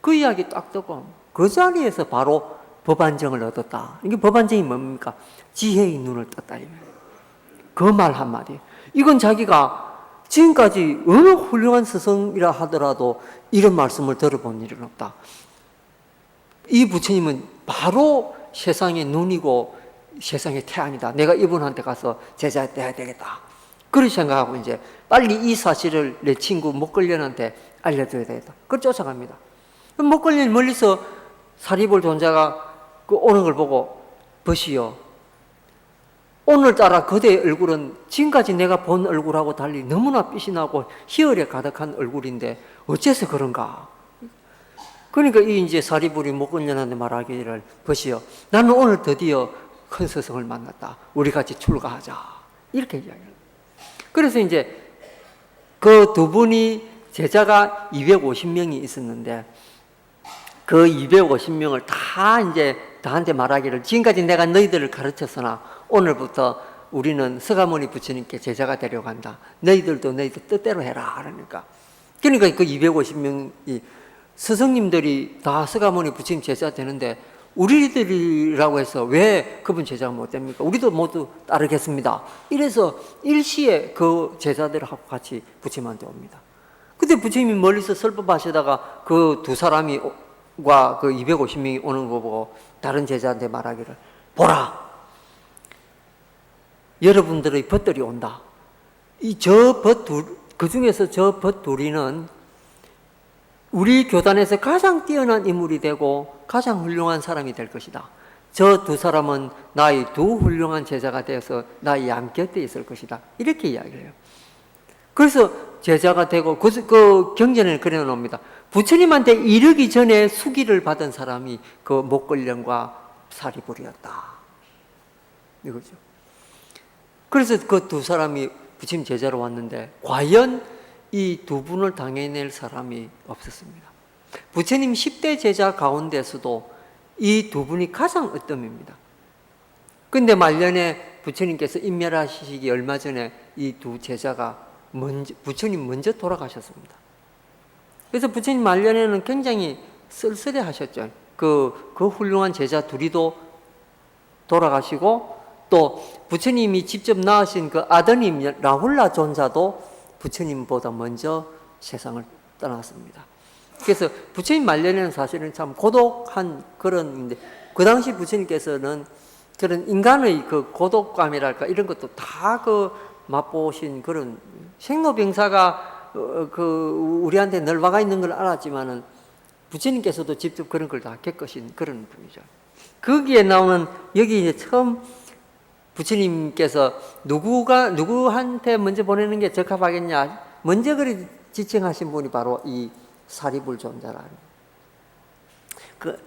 그 이야기 딱 듣고 그 자리에서 바로 법안정을 얻었다. 이게 법안정이 뭡니까? 지혜의 눈을 떴다. 그 말 한마디. 이건 자기가 지금까지 어느 훌륭한 스승이라 하더라도 이런 말씀을 들어본 일은 없다. 이 부처님은 바로 세상의 눈이고 세상의 태안이다. 내가 이분한테 가서 제자 돼야 되겠다. 그렇게 생각하고 이제 빨리 이 사실을 내 친구 목걸련한테 알려줘야 되겠다. 그걸 쫓아갑니다. 목걸련 멀리서 사리불 존자가 오는 걸 보고 보시오. 오늘따라 그대의 얼굴은 지금까지 내가 본 얼굴하고 달리 너무나 빛이 나고 희열에 가득한 얼굴인데 어째서 그런가? 그러니까 이제 사리불이 목걸련한테 말하기를 보시오. 나는 오늘 드디어 큰 스승을 만났다. 우리 같이 출가하자. 이렇게 이야기합니다. 그래서 이제 그 두 분이 제자가 250명이 있었는데 그 250명을 다 이제 다한테 말하기를 지금까지 내가 너희들을 가르쳤으나 오늘부터 우리는 서가모니 부처님께 제자가 되려고 한다. 너희들도 너희들 뜻대로 해라. 그러니까 그 250명이 스승님들이 다 서가모니 부처님 제자 되는데 우리들이라고 해서 왜 그분 제자가 못 됩니까? 우리도 모두 따르겠습니다. 이래서 일시에 그 제자들하고 같이 부처님한테 옵니다. 근데 부처님이 멀리서 설법하시다가 그 두 사람이 과 그 250명이 오는 거 보고 다른 제자한테 말하기를 보라, 여러분들의 벗들이 온다. 그 중에서 저 벗 둘이는 우리 교단에서 가장 뛰어난 인물이 되고 가장 훌륭한 사람이 될 것이다. 저 두 사람은 나의 두 훌륭한 제자가 되어서 나의 양 곁에 있을 것이다. 이렇게 이야기를 해요. 그래서 제자가 되고 그 경전에 그려 놓습니다. 부처님한테 이르기 전에 수기를 받은 사람이 그 목걸령과 사리불이었다. 이거죠. 그래서 그 두 사람이 부처님 제자로 왔는데 과연 이 두 분을 당해낼 사람이 없었습니다. 부처님 10대 제자 가운데서도 이 두 분이 가장 으뜸입니다. 근데 말년에 부처님께서 인멸하시기 얼마 전에 이 두 제자가 부처님 먼저 돌아가셨습니다. 그래서 부처님 말년에는 굉장히 쓸쓸해 하셨죠. 그 훌륭한 제자 둘이도 돌아가시고 또 부처님이 직접 낳으신 그 아드님 라훌라 존자도 부처님보다 먼저 세상을 떠났습니다. 그래서 부처님 말년에는 사실은 참 고독한 그런인데 그 당시 부처님께서는 그런 인간의 그 고독감이랄까 이런 것도 다 맛보신 그런 생로병사가 우리한테 늘 와가 있는 걸 알았지만은 부처님께서도 직접 그런 걸 다 겪으신 그런 분이죠. 거기에 나오는 여기 이제 처음 부처님께서 누구한테 먼저 보내는 게 적합하겠냐? 먼저 그리 지칭하신 분이 바로 이 사리불 존자라는. 그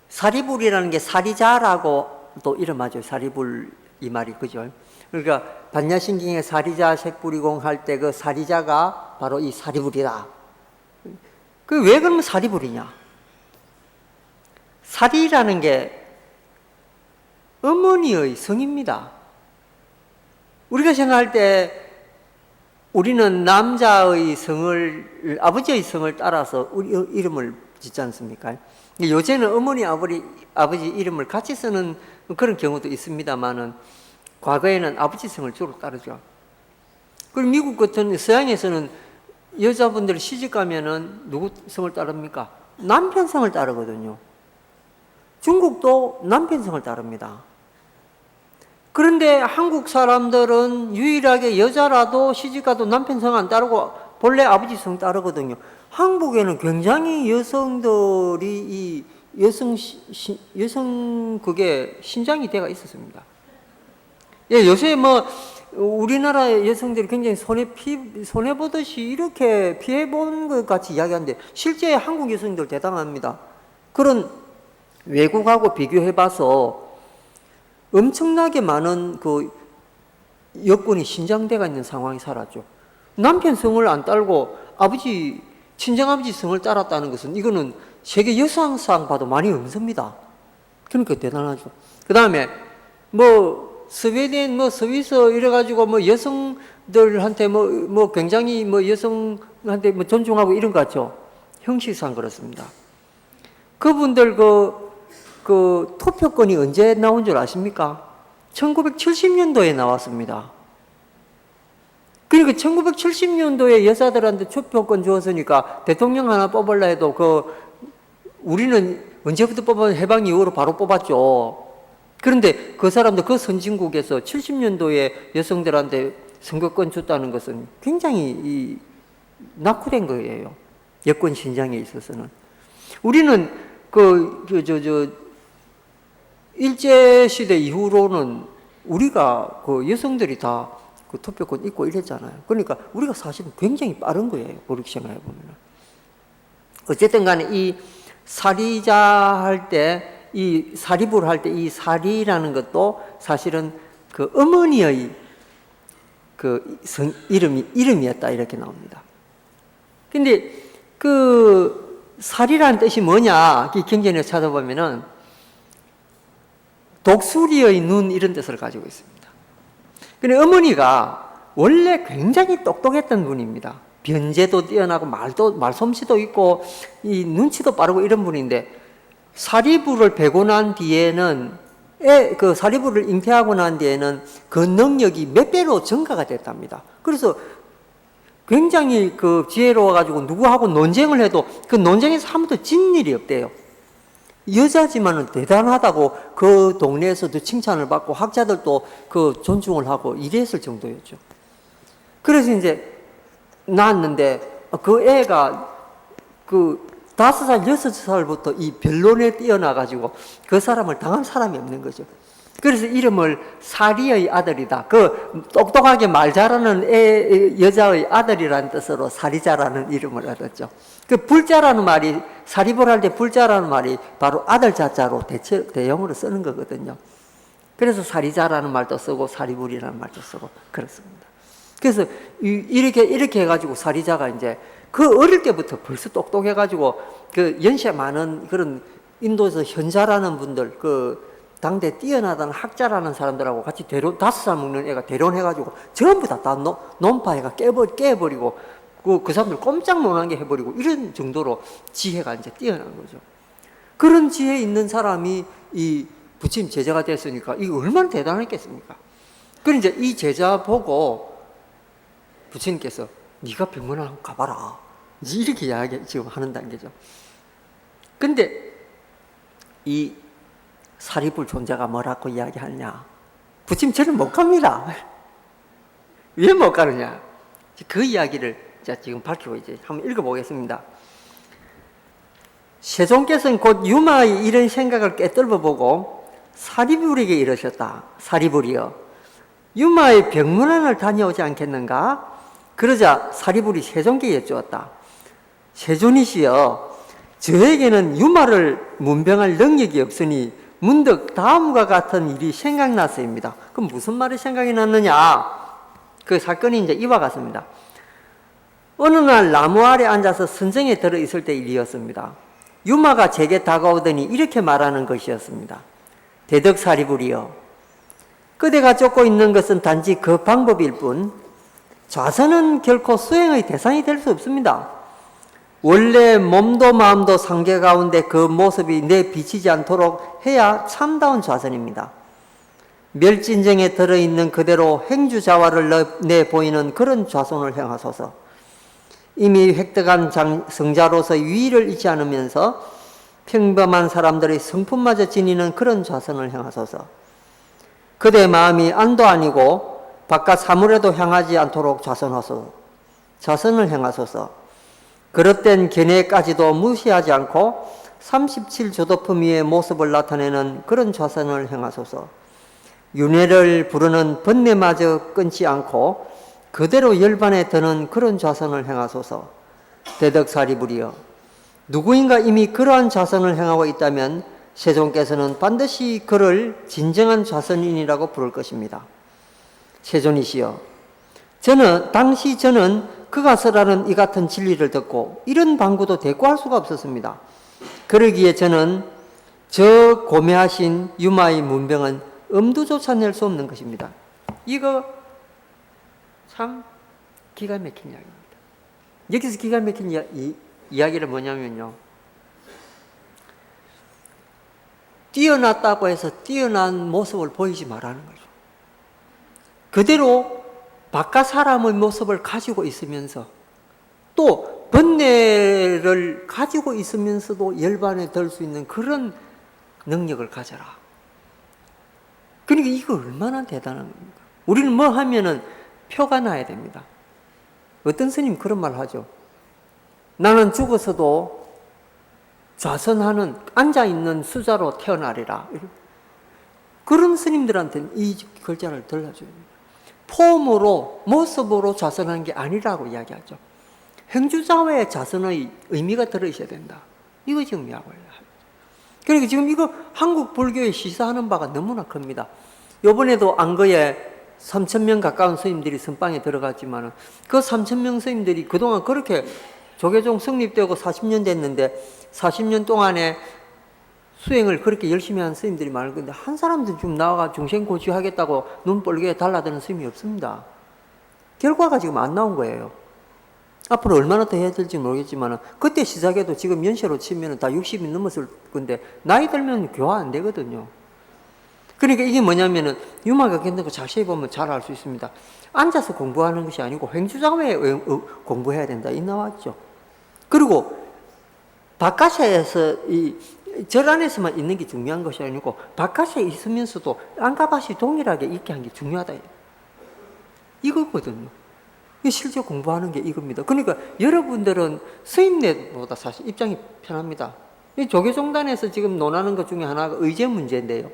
사리불이라는 게 사리자라고 또 이름하죠. 사리불 이 말이 그죠? 그러니까 반야신경에 사리자 색불이공 할 때 그 사리자가 바로 이 사리불이다. 그 왜 그러면 사리불이냐? 사리라는 게 어머니의 성입니다. 우리가 생각할 때 우리는 남자의 성을, 아버지의 성을 따라서 우리 이름을 짓지 않습니까? 요새는 어머니, 아버지 이름을 같이 쓰는 그런 경우도 있습니다만은 과거에는 아버지 성을 주로 따르죠. 그리고 미국 같은 서양에서는 여자분들 시집 가면은 누구 성을 따릅니까? 남편 성을 따르거든요. 중국도 남편 성을 따릅니다. 그런데 한국 사람들은 유일하게 여자라도 시집가도 남편 성 안 따르고 본래 아버지 성 따르거든요. 한국에는 굉장히 여성들이 이 여성 그게 신장이 돼가 있었습니다. 예, 요새 우리나라 여성들이 굉장히 손해보듯이 이렇게 피해본 것 같이 이야기하는데 실제 한국 여성들 대단합니다. 그런 외국하고 비교해봐서 엄청나게 많은 그 여건이 신장돼가 있는 상황이 살았죠. 남편 성을 안 따르고 친정아버지 성을 따랐다는 것은 이거는 세계 여성상 봐도 많이 없습니다. 그러니까 대단하죠. 그 다음에 스웨덴, 스위스 이래가지고 여성들한테 굉장히 여성한테 존중하고 이런 것 같죠. 형식상 그렇습니다. 그분들 그 투표권이 언제 나온 줄 아십니까? 1970년도에 나왔습니다. 그러니까 1970년도에 여자들한테 투표권 주었으니까 대통령 하나 뽑으려 해도 우리는 언제부터 뽑은 해방 이후로 바로 뽑았죠. 그런데 그 사람들 그 선진국에서 70년도에 여성들한테 선거권 줬다는 것은 굉장히 낙후된 거예요. 여권 신장에 있어서는. 우리는 일제시대 이후로는 우리가 여성들이 다 투표권 있고 이랬잖아요. 그러니까 우리가 사실은 굉장히 빠른 거예요. 그렇게 생각해보면. 어쨌든 간에 이 사리자 할 때, 이 사리불 할 때 이 사리라는 것도 사실은 그 어머니의 이름이었다. 이렇게 나옵니다. 근데 사리라는 뜻이 뭐냐? 이 경전에 찾아보면은 독수리의 눈 이런 뜻을 가지고 있습니다. 근데 어머니가 원래 굉장히 똑똑했던 분입니다. 변제도 뛰어나고 말솜씨도 있고 이 눈치도 빠르고 이런 분인데 사리부를 베고 난 뒤에는 그 사리부를 잉태하고 난 뒤에는 그 능력이 몇 배로 증가가 됐답니다. 그래서 굉장히 그 지혜로워가지고 누구하고 논쟁을 해도 그 논쟁에서 한 번도 진 일이 없대요. 여자지만은 대단하다고 그 동네에서도 칭찬을 받고 학자들도 그 존중을 하고 이랬을 정도였죠. 그래서 이제 낳았는데 그 애가 그 5살, 6살부터 이 변론에 뛰어나가지고 그 사람을 당한 사람이 없는 거죠. 그래서 이름을 사리의 아들이다. 그 똑똑하게 말 잘하는 여자의 아들이라는 뜻으로 사리자라는 이름을 얻었죠. 그 불자라는 말이, 사리볼 할 때 불자라는 말이 바로 아들 자자로 대형으로 쓰는 거거든요. 그래서 사리자라는 말도 쓰고 사리불이라는 말도 쓰고 그렇습니다. 그래서 이렇게 해가지고 사리자가 이제 그 어릴 때부터 벌써 똑똑해가지고 그 연세 많은 그런 인도에서 현자라는 분들, 그 당대 뛰어나다는 학자라는 사람들하고 같이 5살 먹는 애가 대론해가지고 전부 다 논파해가 깨버리고 그 사람들 꼼짝 못하게 해버리고 이런 정도로 지혜가 이제 뛰어난 거죠. 그런 지혜 있는 사람이 이 부처님 제자가 됐으니까 이거 얼마나 대단했겠습니까? 그럼 이제 이 제자 보고 부처님께서 네가 병원을 한번 가봐라. 이렇게 이야기 지금 하는 단계죠. 근데 이 사리불 존재가 뭐라고 이야기하냐? 부처님 저는 못 갑니다. 왜 못 가느냐? 그 이야기를 지금 밝히고 이제 한번 읽어보겠습니다. 세종께서는 곧 유마의 이런 생각을 깨뚫어 보고 사리불에게 이르셨다. 사리불이여, 유마의 병문안을 다녀오지 않겠는가? 그러자 사리불이 세종께 여쭈었다. 세존이시여, 저에게는 유마를 문병할 능력이 없으니 문득 다음과 같은 일이 생각났습니다. 그럼 무슨 말이 생각이 났느냐? 그 사건이 이제 이와 같습니다. 어느 날 나무 아래 앉아서 선정에 들어 있을 때 일이었습니다. 유마가 제게 다가오더니 이렇게 말하는 것이었습니다. 대덕사리불이여, 그대가 쫓고 있는 것은 단지 그 방법일 뿐 좌선은 결코 수행의 대상이 될 수 없습니다. 원래 몸도 마음도 상계 가운데 그 모습이 내비치지 않도록 해야 참다운 좌선입니다. 멸진정에 들어있는 그대로 행주자화를 내보이는 그런 좌선을 행하소서. 이미 획득한 성자로서의 위의를 잊지 않으면서 평범한 사람들의 성품마저 지니는 그런 좌선을 행하소서. 그대의 마음이 안도 아니고 바깥 사물에도 향하지 않도록 좌선을 행하소서. 그릇된 견해까지도 무시하지 않고 37조도품 위의 모습을 나타내는 그런 좌선을 행하소서. 윤회를 부르는 번뇌마저 끊지 않고 그대로 열반에 드는 그런 좌선을 행하소서. 대덕사리불이여, 누구인가 이미 그러한 좌선을 행하고 있다면 세존께서는 반드시 그를 진정한 좌선인이라고 부를 것입니다. 세존이시여, 당시 저는 그가 설하는 이 같은 진리를 듣고 이런 방구도 대꾸할 수가 없었습니다. 그러기에 저는 저 고매하신 유마의 문병은 엄두조차 낼 수 없는 것입니다. 이거 참 기가 막힌 이야기입니다. 여기서 기가 막힌 이야기는 뭐냐면요, 뛰어났다고 해서 뛰어난 모습을 보이지 말라는 거죠. 그대로 바깥 사람의 모습을 가지고 있으면서 또 번뇌를 가지고 있으면서도 열반에 들 수 있는 그런 능력을 가져라. 그러니까 이거 얼마나 대단한 겁니까? 우리는 뭐 하면은 표가 나야 됩니다. 어떤 스님 그런 말 하죠. 나는 죽어서도 좌선하는 앉아있는 수자로 태어나리라. 그런 스님들한테는 이 글자를 들려줘야 됩니다. 폼으로, 모습으로 좌선하는 게 아니라고 이야기하죠. 행주자화에 좌선의 의미가 들어있어야 된다. 이거 지금 이야기를 하죠. 그러니까 지금 이거 한국 불교에 시사하는 바가 너무나 큽니다. 요번에도 안거에 3,000명 가까운 스님들이 선방에 들어갔지만 그 3,000명 스님들이 그동안 그렇게 조계종 성립되고 40년 됐는데 40년 동안에 수행을 그렇게 열심히 한 스님들이 많을 건데 한 사람도 좀 나와가 중생고취하겠다고 눈 뻘게 달라드는 스님이 없습니다. 결과가 지금 안 나온 거예요. 앞으로 얼마나 더 해야 될지 모르겠지만 그때 시작해도 지금 연세로 치면 다 60이 넘었을 건데 나이 들면 교화 안 되거든요. 그러니까 이게 뭐냐면은 유마가 겪는 거 자세히 보면 잘 알 수 있습니다. 앉아서 공부하는 것이 아니고 횡주자매에 공부해야 된다 이 나왔죠. 그리고 바깥에서 이 절 안에서만 있는 게 중요한 것이 아니고 바깥에 있으면서도 안가밭이 동일하게 있게 한 게 중요하다 이거거든요. 실제 공부하는 게 이겁니다. 그러니까 여러분들은 스님네보다 사실 입장이 편합니다. 이 조계종단에서 지금 논하는 것 중에 하나가 의제 문제인데요.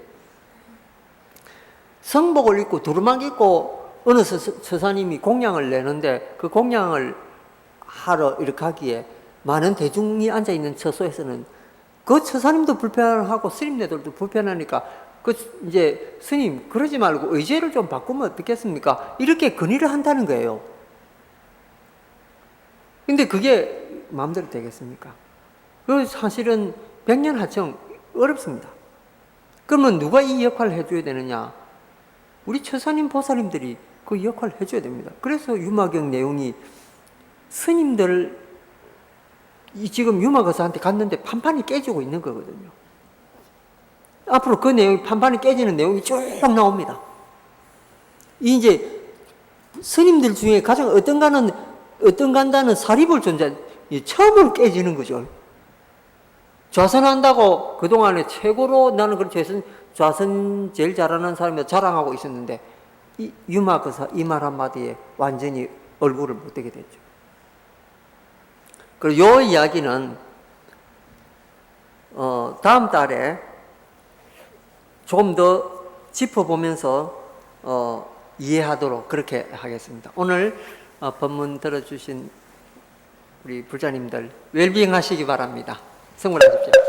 성복을 입고 두루마기 입고 어느 서사님이 공양을 내는데 그 공양을 하러 이렇게 하기에 많은 대중이 앉아있는 처소에서는 그 처사님도 불편하고 스님네들도 불편하니까 그 이제 스님 그러지 말고 의제를 좀 바꾸면 어떻겠습니까? 이렇게 건의를 한다는 거예요. 근데 그게 마음대로 되겠습니까? 그 사실은 백년하청 어렵습니다. 그러면 누가 이 역할을 해줘야 되느냐? 우리 처사님 보살님들이 그 역할을 해줘야 됩니다. 그래서 유마경 내용이 스님들 지금 유마거사한테 갔는데 판판이 깨지고 있는 거거든요. 앞으로 그 내용이 판판이 깨지는 내용이 쭉 나옵니다. 이제 스님들 중에 가장 어떤간다는 사리불 존재 처음으로 깨지는 거죠. 좌선한다고 그동안에 최고로 나는 그렇게 좌선 제일 잘하는 사람이 자랑하고 있었는데 이 유마거사 이 말 한마디에 완전히 얼굴을 못 대게 됐죠. 그리고 요 이야기는 다음 달에 조금 더 짚어보면서 이해하도록 그렇게 하겠습니다. 오늘 법문 들어주신 우리 불자님들 웰빙 하시기 바랍니다. 성불하십시오.